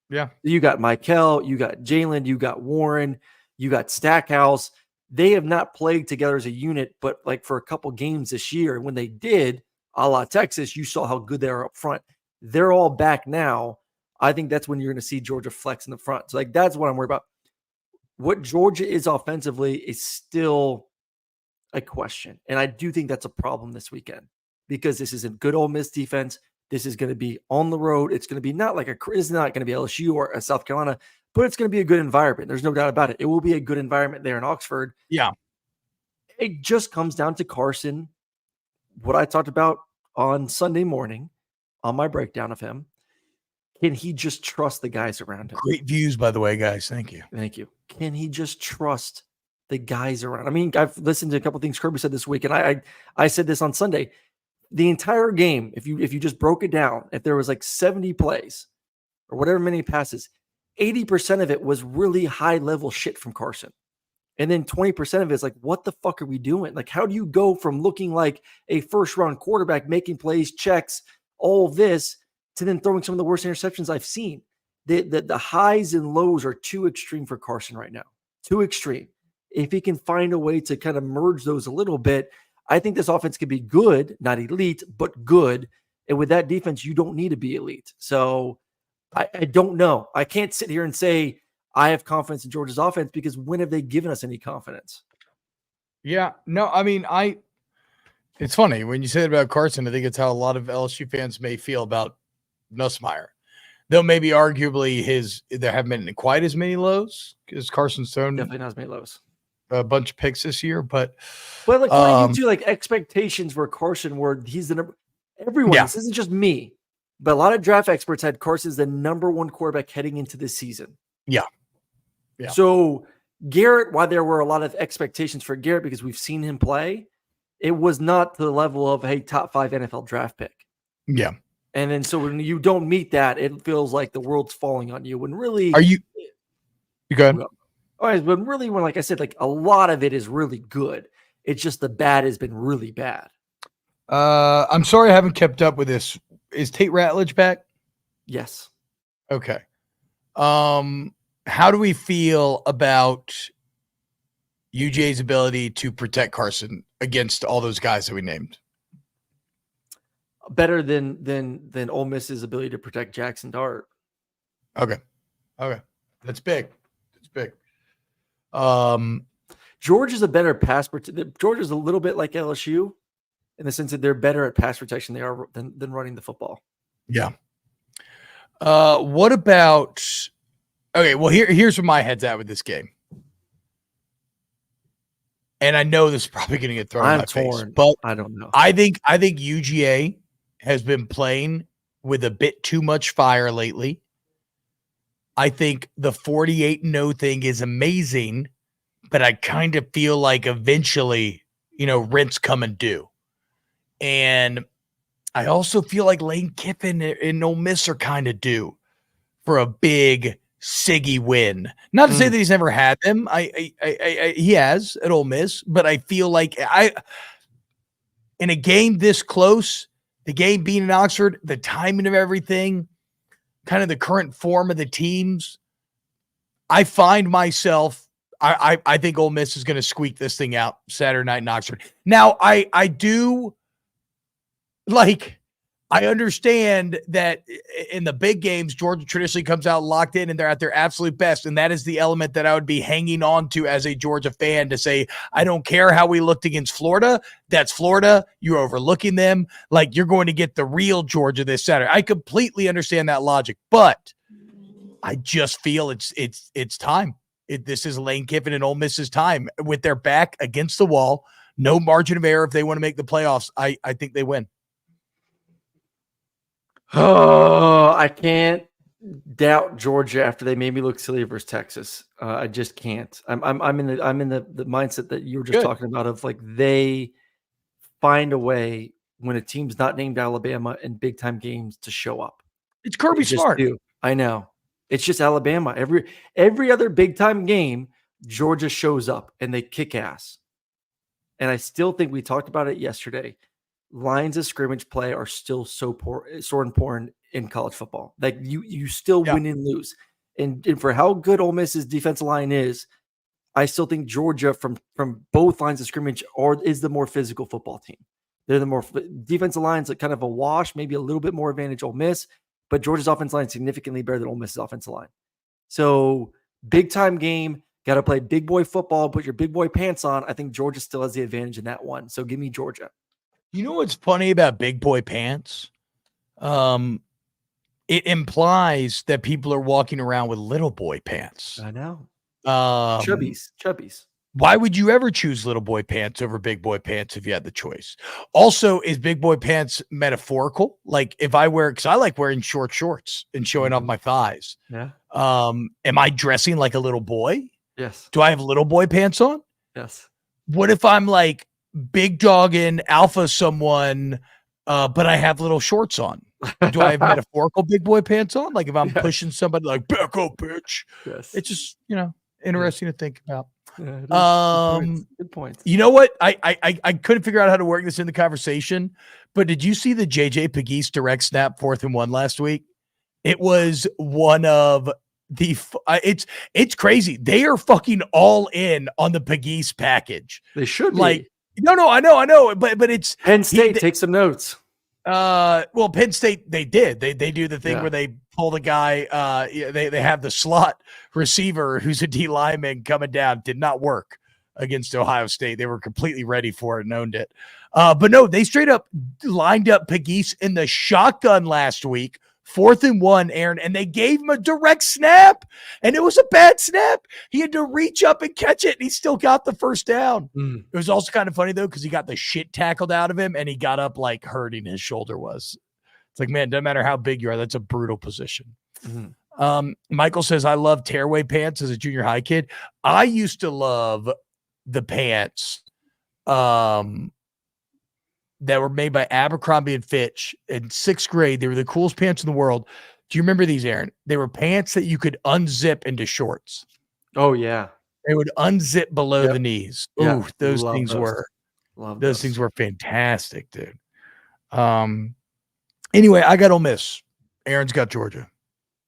Yeah. You got Michael, you got Jalen, you got Warren, you got Stackhouse. They have not played together as a unit, but like for a couple games this year, when they did, a la Texas, you saw how good they are up front. They're all back now. I think that's when you're going to see Georgia flex in the front. So like that's what I'm worried about. What Georgia is offensively is still a question. And I do think that's a problem this weekend because this is a good Ole Miss defense. This is going to be on the road. It's going to be it's not going to be LSU or South Carolina, but it's going to be a good environment. There's no doubt about it. It will be a good environment there in Oxford. Yeah. It just comes down to Carson, what I talked about on Sunday morning on my breakdown of him. Can he just trust the guys around him? Great views, by the way, guys. Thank you. Thank you. Can he just trust the guys around? I mean, I've listened to a couple of things Kirby said this week, and I said this on Sunday. The entire game, if you just broke it down, if there was like 70 plays or whatever many passes, 80% of it was really high level shit from Carson. And then 20% of it is like, what the fuck are we doing? Like, how do you go from looking like a first-round quarterback, making plays, checks, all of this, to then throwing some of the worst interceptions I've seen? The highs and lows are too extreme for Carson right now. Too extreme. If he can find a way to kind of merge those a little bit, I think this offense could be good, not elite, but good. And with that defense, you don't need to be elite. So I don't know. I can't sit here and say I have confidence in Georgia's offense, because when have they given us any confidence? Yeah, no, I mean, it's funny when you say that about Carson. I think it's how a lot of LSU fans may feel about Nussmeier. Though maybe arguably there haven't been quite as many lows, because Carson's thrown Definitely not as many lows. A bunch of picks this year, but like according to like expectations for Carson, where he's the number. Everyone, This isn't just me, but a lot of draft experts had Carson as the number one quarterback heading into this season. Yeah. So Garrett, while there were a lot of expectations for Garrett because we've seen him play, it was not to the level of top 5 NFL draft pick. Yeah. And then so when you don't meet that, it feels like the world's falling on you. When really, you go ahead. All right, but really, when like I said, like a lot of it is really good. It's just the bad has been really bad. I'm sorry I haven't kept up with this. Is Tate Ratledge back? Yes. Okay. How do we feel about UGA's ability to protect Carson against all those guys that we named? Better than Ole Miss's ability to protect Jackson Dart. Okay. That's big. Georgia's a better pass protection. Georgia's a little bit like LSU in the sense that they're better at pass protection than running the football. Yeah. What about? Okay, well here's where my head's at with this game, and I know this is probably going to get thrown in my face, but I don't know. I think UGA has been playing with a bit too much fire lately. I think the 48-0 thing is amazing, but I kind of feel like eventually, rent's coming due. And I also feel like Lane Kiffin and Ole Miss are kind of due for a big Siggy win. Not to say that he's never had them. He has at Ole Miss, but I feel like in a game this close, the game being in Oxford, the timing of everything, kind of the current form of the teams, I find myself, I think Ole Miss is going to squeak this thing out Saturday night in Oxford. Now, I do I understand that in the big games, Georgia traditionally comes out locked in and they're at their absolute best. And that is the element that I would be hanging on to as a Georgia fan, to say, I don't care how we looked against Florida. That's Florida. You're overlooking them. Like, you're going to get the real Georgia this Saturday. I completely understand that logic, but I just feel it's time. This is Lane Kiffin and Ole Miss's time with their back against the wall. No margin of error if they want to make the playoffs. I think they win. Oh, I can't doubt Georgia after they made me look silly versus Texas. I just can't. I'm in the mindset that you were just talking about, of like, they find a way when a team's not named Alabama in big time games to show up. It's Kirby Smart. I know. It's just Alabama. Every other big time game, Georgia shows up and they kick ass. And I still think, we talked about it yesterday, lines of scrimmage play are still so important in college football. Like, you still win and lose. And for how good Ole Miss's defensive line is, I still think Georgia from both lines of scrimmage is the more physical football team. They're the more defensive lines, like kind of a wash, maybe a little bit more advantage Ole Miss, but Georgia's offensive line is significantly better than Ole Miss's offensive line. So big time game, got to play big boy football, put your big boy pants on. I think Georgia still has the advantage in that one. So give me Georgia. You know what's funny about big boy pants? It implies that people are walking around with little boy pants. I know. Chubbies. Why would you ever choose little boy pants over big boy pants if you had the choice? Also, is big boy pants metaphorical? Like, if I wear, because I like wearing short shorts and showing off my thighs. Yeah. Am I dressing like a little boy? Yes. Do I have little boy pants on? Yes. What if I'm like big dogging alpha someone, but I have little shorts on? Do I have metaphorical big boy pants on? Like, if I'm pushing somebody, like, back up, bitch. Yes. It's just, Interesting to think about. Good points. You know what? I couldn't figure out how to work this in the conversation, but did you see the JJ Pegues direct snap 4th and 1 last week? It was one of the it's crazy. They are fucking all in on the Pegues package. They should like be. No, I know, but it's Penn State. Take some notes. Well, Penn State, they did. They do the thing where they pull the guy. They have the slot receiver who's a D lineman coming down. Did not work against Ohio State. They were completely ready for it and owned it. But no, they straight up lined up Pegues in the shotgun last week. 4th and 1, Aaron, and they gave him a direct snap, and it was a bad snap. He had to reach up and catch it, and he still got the first down. It was also kind of funny, though, because he got the shit tackled out of him, and he got up like hurting his shoulder was. It's like, man, doesn't matter how big you are, that's a brutal position. Michael says, I love tearaway pants as a junior high kid. I used to love the pants that were made by Abercrombie and Fitch in 6th grade. They were the coolest pants in the world. Do you remember these, Aaron? They were pants that you could unzip into shorts. Oh, yeah. They would unzip below the knees. Yeah. Ooh, those things were fantastic, dude. Anyway, I got Ole Miss. Aaron's got Georgia.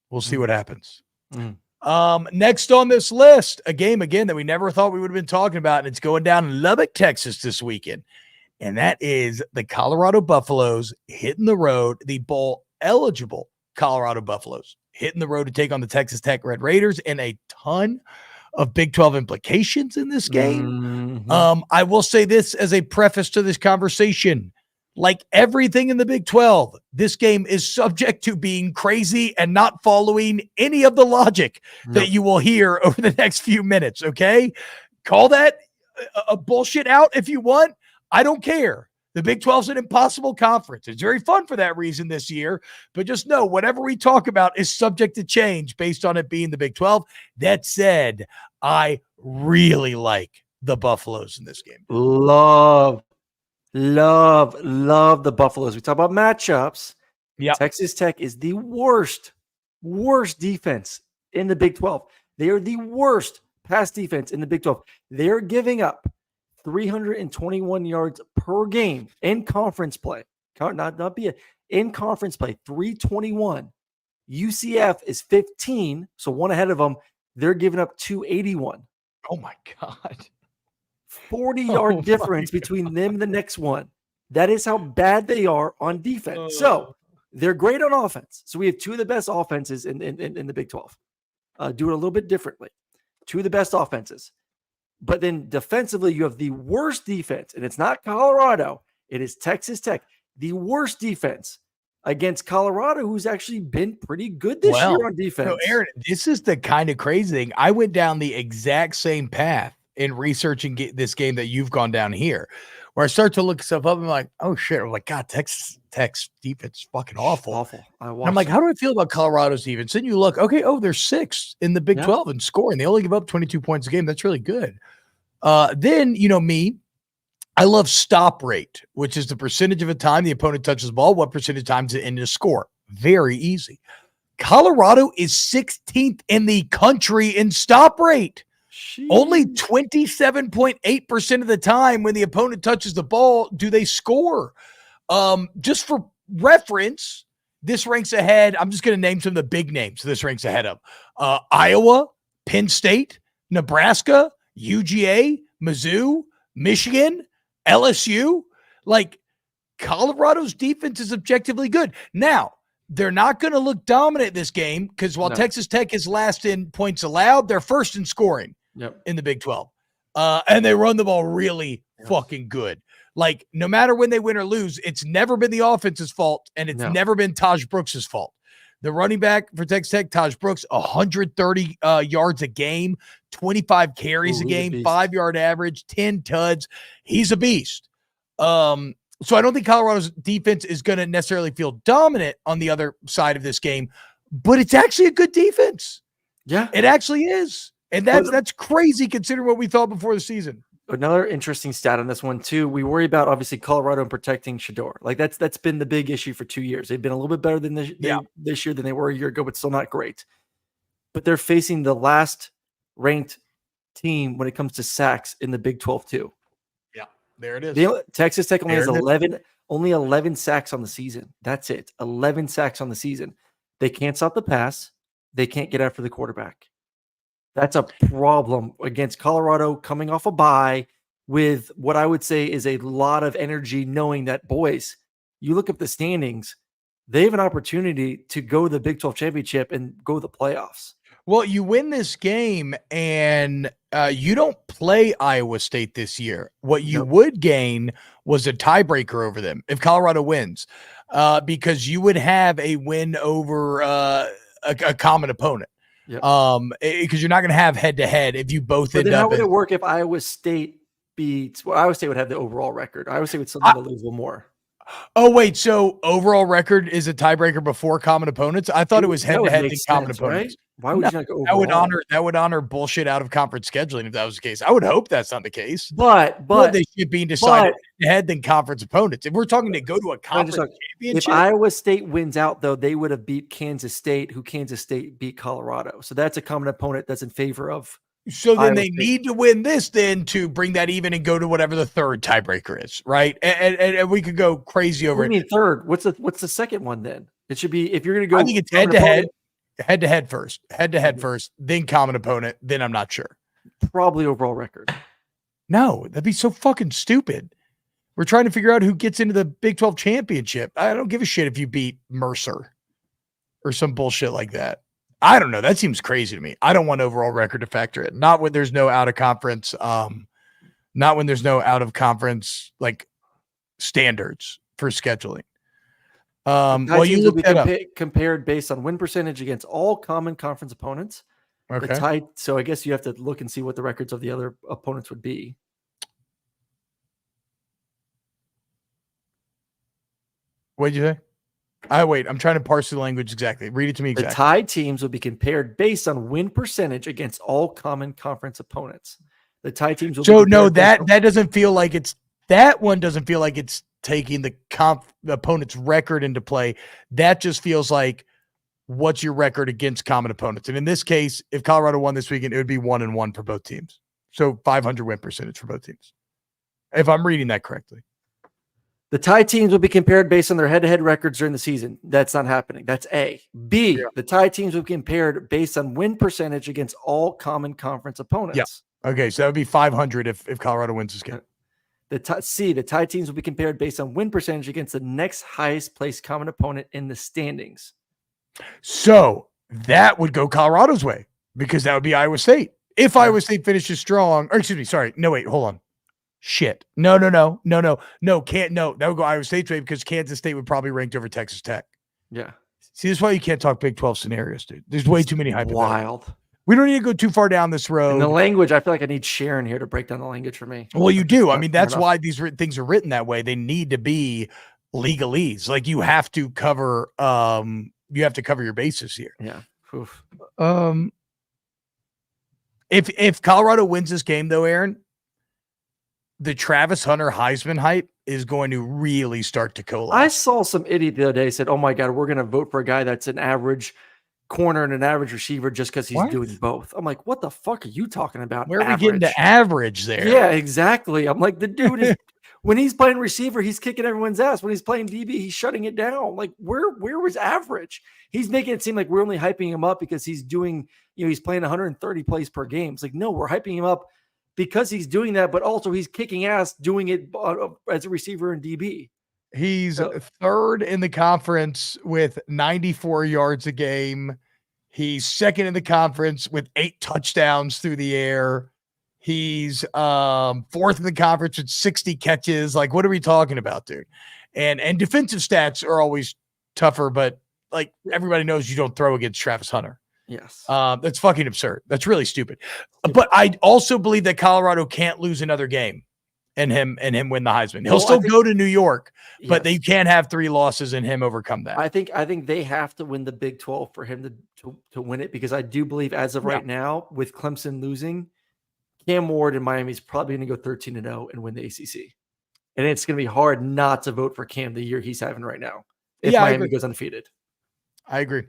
We'll see what happens. Next on this list, a game again that we never thought we would have been talking about, and it's going down in Lubbock, Texas this weekend. And that is the Colorado Buffaloes hitting the road, the bowl-eligible Colorado Buffaloes hitting the road to take on the Texas Tech Red Raiders, and a ton of Big 12 implications in this game. I will say this as a preface to this conversation. Like everything in the Big 12, this game is subject to being crazy and not following any of the logic that you will hear over the next few minutes, okay? Call that a bullshit out if you want. I don't care. The Big 12 is an impossible conference. It's very fun for that reason this year, but just know whatever we talk about is subject to change based on it being the Big 12. That said, I really like the Buffaloes in this game. Love the Buffaloes. We talk about matchups. Yeah, Texas Tech is the worst defense in the Big 12. They are the worst pass defense in the Big 12. They are giving up 321 yards per game in conference play. In conference play, 321. UCF is 15, so one ahead of them. They're giving up 281. Oh my God. 40-yard difference between them and the next one. That is how bad they are on defense. So they're great on offense. So we have two of the best offenses in the Big 12. Do it a little bit differently. Two of the best offenses. But then defensively, you have the worst defense, and it's not Colorado. It is Texas Tech, the worst defense against Colorado, who's actually been pretty good this year on defense. So Aaron, this is the kind of crazy thing. I went down the exact same path in researching this game that you've gone down here, where I start to look stuff up and I'm like, oh shit. I'm like, God, Texas Tech's defense is fucking awful. I'm like, how do I feel about Colorado's defense? Then you look, okay, they're 6th in the Big 12 in scoring. They only give up 22 points a game. That's really good. Then, you know me, I love stop rate, which is the percentage of a time the opponent touches the ball, what percentage of times it ended a score. Very easy. Colorado is 16th in the country in stop rate. Only 27.8% of the time when the opponent touches the ball do they score. Just for reference, this ranks ahead. I'm just going to name some of the big names this ranks ahead of. Iowa, Penn State, Nebraska, UGA, Mizzou, Michigan, LSU. Like, Colorado's defense is objectively good. Now, they're not going to look dominant this game because while Texas Tech is last in points allowed, they're first in scoring in the Big 12. And they run the ball really fucking good. Like, no matter when they win or lose, it's never been the offense's fault, and it's never been Taj Brooks' fault. The running back for Texas Tech, Taj Brooks, 130 yards a game, 25 carries a game, 5-yard average, 10 tuds. He's a beast. So I don't think Colorado's defense is going to necessarily feel dominant on the other side of this game, but it's actually a good defense. Yeah, it actually is. And that's crazy considering what we thought before the season. Another interesting stat on this one too. We worry about obviously Colorado and protecting Shedeur. Like that's been the big issue for 2 years. They've been a little bit better than this year than they were a year ago, but still not great. But they're facing the last ranked team when it comes to sacks in the Big 12 too. Yeah, there it is. Texas Tech only has 11 sacks on the season. That's it. 11 sacks on the season. They can't stop the pass. They can't get after the quarterback. That's a problem against Colorado coming off a bye with what I would say is a lot of energy, knowing that, boys, you look at the standings, they have an opportunity to go to the Big 12 championship and go to the playoffs. Well, you win this game and you don't play Iowa State this year. What you would gain was a tiebreaker over them if Colorado wins, because you would have a win over a common opponent. Yep. Because you're not going to have head-to-head if you both but end then up. How would it work if Iowa State beats? Well, Iowa State would have the overall record. Iowa State would still need to lose a little more. Oh, wait. So overall record is a tiebreaker before common opponents? I thought it was head-to-head than common opponents. Right? Why would you not go overall? That would honor bullshit out of conference scheduling if that was the case. I would hope that's not the case. But they should be decided head than conference opponents. If we're talking to go to a conference championship, if Iowa State wins out, though, they would have beat Kansas State, who Kansas State beat Colorado. So that's a common opponent that's in favor of. So then they need to win this then to bring that even and go to whatever the third tiebreaker is, right? And we could go crazy over it. What do you mean third? What's the second one then? It should be, if you're going to go. I think it's head-to-head first, then common opponent, then I'm not sure. Probably overall record. No, that'd be so fucking stupid. We're trying to figure out who gets into the Big 12 championship. I don't give a shit if you beat Mercer or some bullshit like that. I don't know. That seems crazy to me. I don't want overall record to factor in. Not when there's no out of conference, like standards for scheduling. Well, you look that up. Compared based on win percentage against all common conference opponents. Okay. So I guess you have to look and see what the records of the other opponents would be. What did you say? I'm trying to parse the language exactly. Read it to me exactly. The tied teams will be compared based on win percentage against all common conference opponents. The tied teams will be that doesn't feel like it's that one doesn't feel like it's taking the opponent's record into play. That just feels like what's your record against common opponents. And in this case, if Colorado won this weekend, it would be 1-1 for both teams. So 500 win percentage for both teams. If I'm reading that correctly. The tied teams will be compared based on their head-to-head records during the season. That's not happening. That's A. B, The tied teams will be compared based on win percentage against all common conference opponents. Yeah. Okay, so that would be 500 if Colorado wins this game. C, the tied teams will be compared based on win percentage against the next highest placed common opponent in the standings. So that would go Colorado's way because that would be Iowa State. If Iowa State finishes strong, or excuse me, sorry. No, wait, hold on. Shit. No. That would go Iowa State's way because Kansas State would probably ranked over Texas Tech. Yeah. See, this is why you can't talk Big 12 scenarios, dude. There's way too many hypotheticals. Wild. We don't need to go too far down this road. And the language, I feel like I need Sharon here to break down the language for me. Well, you do. I mean, that's why these things are written that way. They need to be legalese. Like you have to cover your bases here. Yeah. Oof. If Colorado wins this game though, Aaron, the Travis Hunter Heisman hype is going to really start to coalesce. I saw some idiot the other day said, "Oh my God, we're going to vote for a guy that's an average corner and an average receiver just because he's doing both." I'm like, what the fuck are you talking about? Where are we getting to average there? Yeah, exactly. I'm like, the dude is when he's playing receiver, he's kicking everyone's ass. When he's playing DB, he's shutting it down. Like, where was average? He's making it seem like we're only hyping him up because he's doing, he's playing 130 plays per game. It's like, no, we're hyping him up because he's doing that, but also he's kicking ass doing it as a receiver in DB. He's third in the conference with 94 yards a game. He's second in the conference with 8 touchdowns through the air. He's fourth in the conference with 60 catches. Like, what are we talking about, dude? And defensive stats are always tougher, but like everybody knows you don't throw against Travis Hunter. Yes. That's fucking absurd. That's really stupid. But I also believe that Colorado can't lose another game and him win the Heisman. He'll still go to New York, but they can't have 3 losses and him overcome that. I think they have to win the Big 12 for him to win it, because I do believe as of right now, with Clemson losing, Cam Ward and Miami is probably going to go 13-0 and win the ACC. And it's going to be hard not to vote for Cam the year he's having right now if Miami goes undefeated. I agree.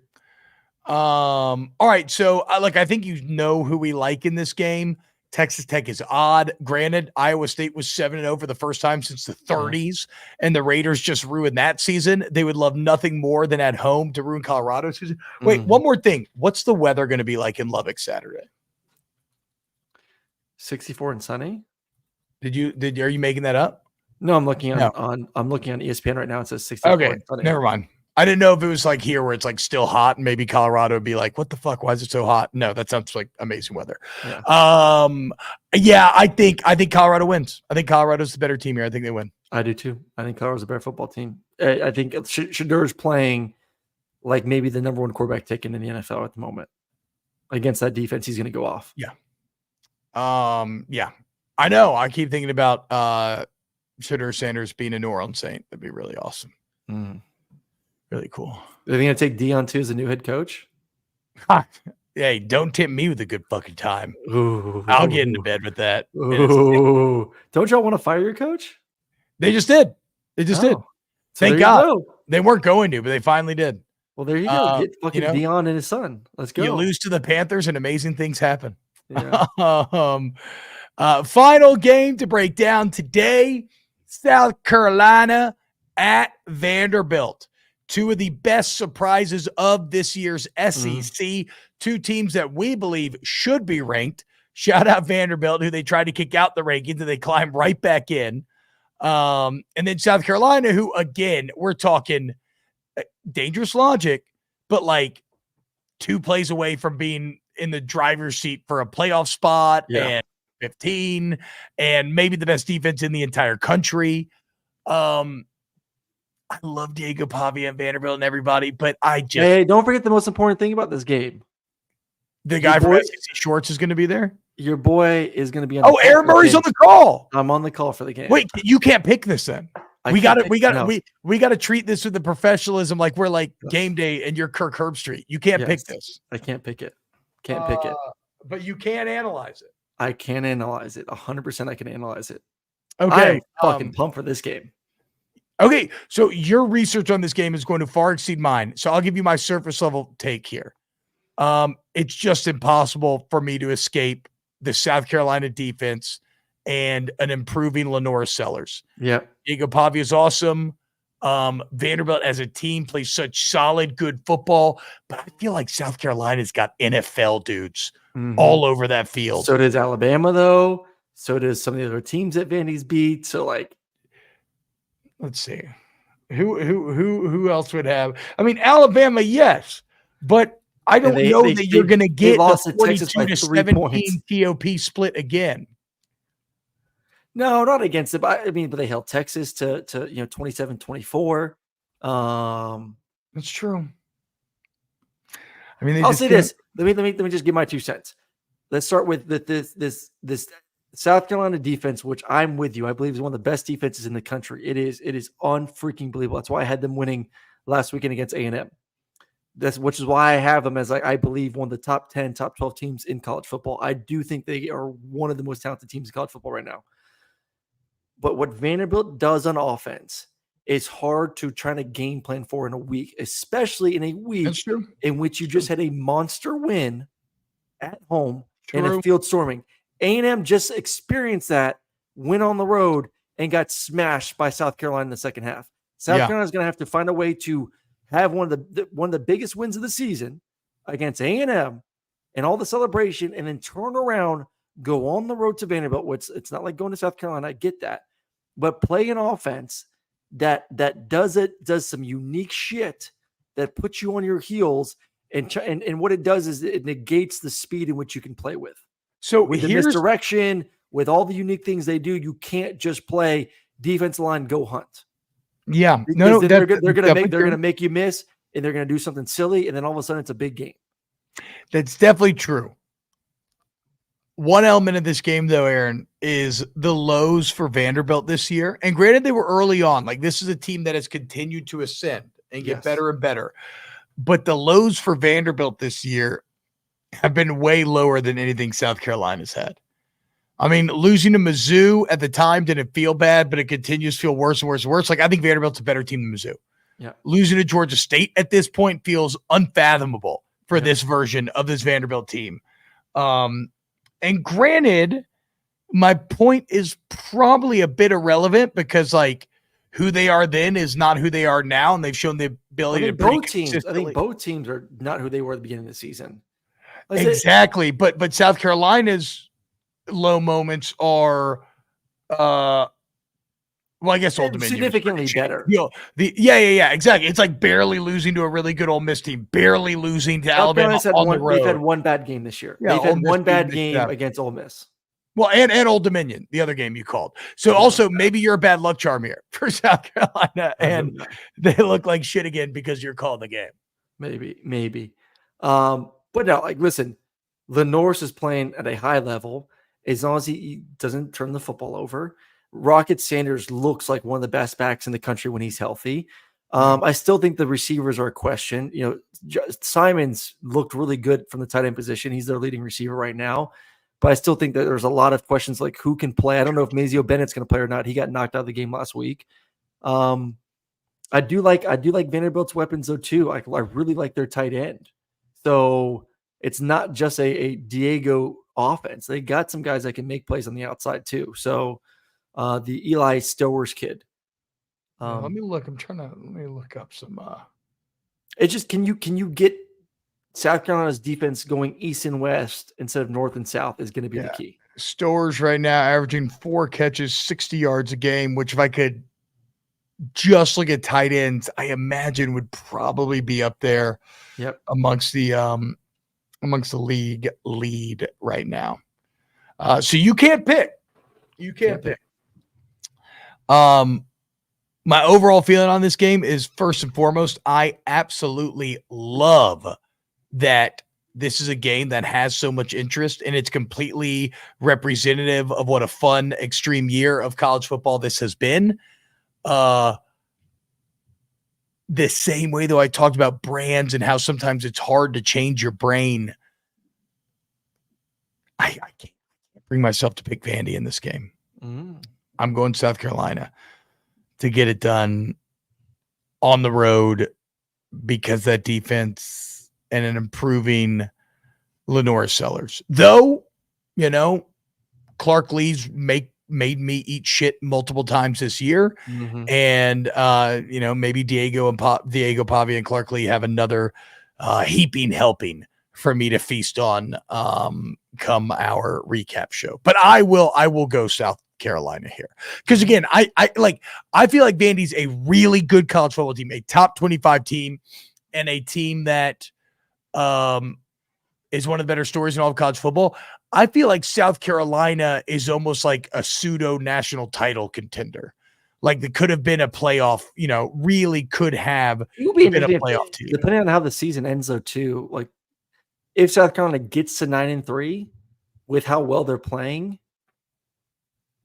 All right. So I think you know who we like in this game. Texas Tech is odd. Granted, Iowa State was 7-0 for the first time since the 30s, and the Raiders just ruined that season. They would love nothing more than at home to ruin Colorado's season. Wait, one more thing. What's the weather going to be like in Lubbock Saturday? 64 and sunny. Are you making that up? No, I'm looking on ESPN right now. It says 64 and sunny. Never mind. I didn't know if it was like here where it's like still hot and maybe Colorado would be like, what the fuck? Why is it so hot? No, that sounds like amazing weather. Yeah. I think Colorado wins. I think Colorado's the better team here. I think they win. I do too. I think Colorado's a better football team. I think Shedur's playing like maybe the number one quarterback taken in the NFL at the moment. Against that defense, he's going to go off. Yeah. Yeah. I know. I keep thinking about Shedur Sanders being a New Orleans Saint. That'd be really awesome. Really cool. Are they going to take Dion too as a new head coach? Hey, don't tempt me with a good fucking time. Ooh. I'll get into bed with that. Ooh. Don't y'all want to fire your coach? They just did. Did. So Thank God. They weren't going to, but they finally did. Well, there you go. Get fucking Dion and his son. Let's go. You lose to the Panthers and amazing things happen. Yeah. Final game to break down today, South Carolina at Vanderbilt. Two of the best surprises of this year's SEC. Two teams that we believe should be ranked. Shout out Vanderbilt, who they tried to kick out the rankings and they climbed right back in. And then South Carolina, who, again, we're talking dangerous logic, but like 2 plays away from being in the driver's seat for a playoff spot and 15 and maybe the best defense in the entire country. I love Diego Pavia and Vanderbilt and everybody, but hey, don't forget the most important thing about this game. The guy from SEC Shorts is going to be there. Your boy is going to be on. Aaron Murray's on the call. I'm on the call for the game. Wait, you can't pick this then. We got to treat this with the professionalism like we're like game day and you're Kirk Herbstreit. You can't pick this. I can't pick it. Can't pick it. But you can analyze it. I can analyze it. 100% I can analyze it. Okay. I'm fucking pumped for this game. Okay, so your research on this game is going to far exceed mine. So I'll give you my surface level take here. It's just impossible for me to escape the South Carolina defense and an improving Lenora Sellers. Yeah. Diego Pavia is awesome. Vanderbilt as a team plays such solid, good football, but I feel like South Carolina's got NFL dudes all over that field. So does Alabama, though. So does some of the other teams that Vandy's beat. So like, let's see, who else would have? I mean, Alabama, yes, but I don't know that you're going to get the 42-17 TOP split again. No, not against it. But they held Texas to 27-24. That's true. I mean, I'll say this. Let me just give my 2 cents. Let's start with this South Carolina defense, which I'm with you. I believe is one of the best defenses in the country. It is unfreaking believable. That's why I had them winning last weekend against A&M. Which is why I have them as I believe one of the top 10, top 12 teams in college football. I do think they are one of the most talented teams in college football right now. But what Vanderbilt does on offense is hard to try to game plan for in a week, especially in a week in which you just had a monster win at home and a field storming. A&M just experienced that, went on the road, and got smashed by South Carolina in the second half. South Carolina is going to have to find a way to have one of the biggest wins of the season against A&M and all the celebration, and then turn around, go on the road to Vanderbilt, which it's not like going to South Carolina. I get that. But play an offense that does some unique shit that puts you on your heels, and what it does is it negates the speed in which you can play with. So with the misdirection, with all the unique things they do, you can't just play defensive line, go hunt. Yeah, they're gonna make you miss, and they're gonna do something silly, and then all of a sudden it's a big game. That's definitely true. One element of this game, though, Aaron, is the lows for Vanderbilt this year. And granted, they were early on. Like, this is a team that has continued to ascend and get better and better. But the lows for Vanderbilt this year have been way lower than anything South Carolina's had. I mean, losing to Mizzou at the time didn't feel bad, but it continues to feel worse and worse and worse. Like, I think Vanderbilt's a better team than Mizzou. Yeah. Losing to Georgia State at this point feels unfathomable for this version of this Vanderbilt team. And granted, my point is probably a bit irrelevant because like who they are then is not who they are now, and they've shown the ability to pretty consistently. I think both teams are not who they were at the beginning of the season. Exactly, but South Carolina's low moments are, well, I guess Old Dominion significantly better. Yeah, exactly. It's like barely losing to a really good Ole Miss team, barely losing to Alabama on the road. They've had one bad game this year. Yeah, they've had one bad game against Ole Miss. Well, and Old Dominion, the other game you called. So also maybe you're a bad luck charm here for South Carolina, and they look like shit again because you're calling the game. Maybe. But no, like, listen, Lenorse is playing at a high level as long as he doesn't turn the football over. Rocket Sanders looks like one of the best backs in the country when he's healthy. I still think the receivers are a question. You know, Simons looked really good from the tight end position. He's their leading receiver right now. But I still think that there's a lot of questions like who can play. I don't know if Mazio Bennett's going to play or not. He got knocked out of the game last week. I do like Vanderbilt's weapons though too. I really like their tight end. So it's not just a Diego offense. They got some guys that can make plays on the outside too. So the Eli Stowers kid. Let me look. Let me look up some. It's just can you get South Carolina's defense going east and west instead of north and south is going to be the key. Stowers right now averaging 4 catches, 60 yards a game, which if I could just look at tight ends, I imagine would probably be up there amongst the league lead right now. So you can't pick. You can't pick. My overall feeling on this game is first and foremost, I absolutely love that this is a game that has so much interest, and it's completely representative of what a fun, extreme year of college football this has been. The same way, though, I talked about brands and how sometimes it's hard to change your brain. I can't bring myself to pick Vandy in this game. I'm going South Carolina to get it done on the road because that defense and an improving Lenore Sellers. Though, you know, Clark Lee's made me eat shit multiple times this year. And, you know, maybe Diego Pavia and Clark Lee have another heaping helping for me to feast on come our recap show. But I will go South Carolina here. Because again, I feel like Vandy's a really good college football team, a top 25 team, and a team that is one of the better stories in all of college football. I feel like South Carolina is almost like a pseudo national title contender. Like they could have been a playoff, you know, really could have been a playoff team. Depending on how the season ends though too, like if South Carolina gets to 9-3 with how well they're playing,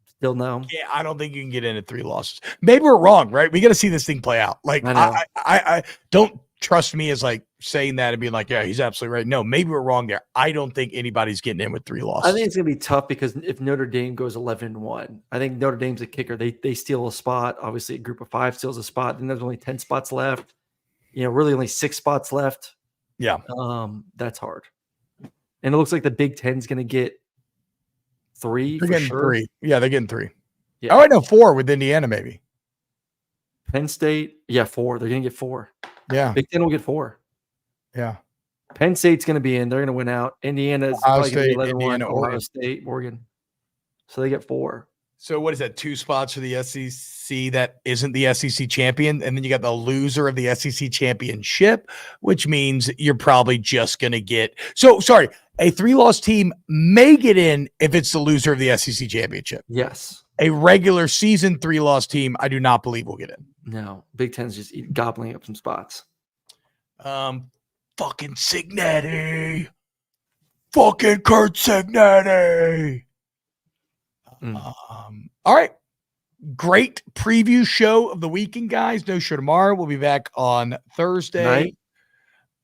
still no. Yeah, I don't think you can get in at 3 losses. Maybe we're wrong, right? We got to see this thing play out. Like I don't trust me as like saying that and being like, yeah, he's absolutely right. No, maybe we're wrong there. I don't think anybody's getting in with 3 losses. I think it's gonna be tough because if Notre Dame goes 11-1, I think Notre Dame's a kicker. They steal a spot. Obviously, a group of 5 steals a spot. Then there's only 10 spots left. You know, really only 6 spots left. Yeah. That's hard. And it looks like the Big Ten's gonna get 3 for sure. 3. Yeah, they're getting 3. Yeah. Oh, I know 4 with Indiana, maybe. Penn State, 4. They're gonna get 4. Yeah. Big Ten will get 4. Yeah. Penn State's gonna be in. They're gonna win out. Indiana's Ohio probably gonna be State, 11-1. Indiana, Ohio State, Oregon. So they get 4. So what is that? 2 spots for the SEC that isn't the SEC champion, and then you got the loser of the SEC championship, which means you're probably just gonna get. So sorry, a 3-loss team may get in if it's the loser of the SEC championship. Yes. A regular season 3-loss team, I do not believe will get in. No, Big Ten's just gobbling up some spots. Fucking Cignetti. Fucking Kurt Cignetti. All right. Great preview show of the weekend, guys. No show tomorrow. We'll be back on Thursday.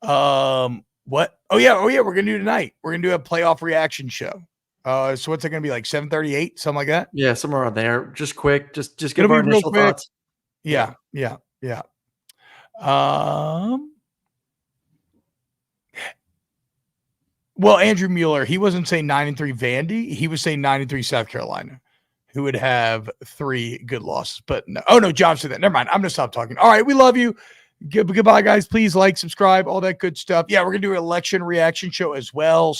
What? Oh yeah. We're gonna do tonight. We're gonna do a playoff reaction show. So what's it gonna be like 7:38, something like that? Yeah, somewhere around there. Just quick. Just give our initial thoughts. Yeah. Well, Andrew Mueller, he wasn't saying 9-3 Vandy. He was saying 9-3 South Carolina, who would have 3 good losses. But no, oh no, John said that. Never mind. I'm gonna stop talking. All right, we love you. Goodbye, guys. Please like, subscribe, all that good stuff. Yeah, we're gonna do an election reaction show as well.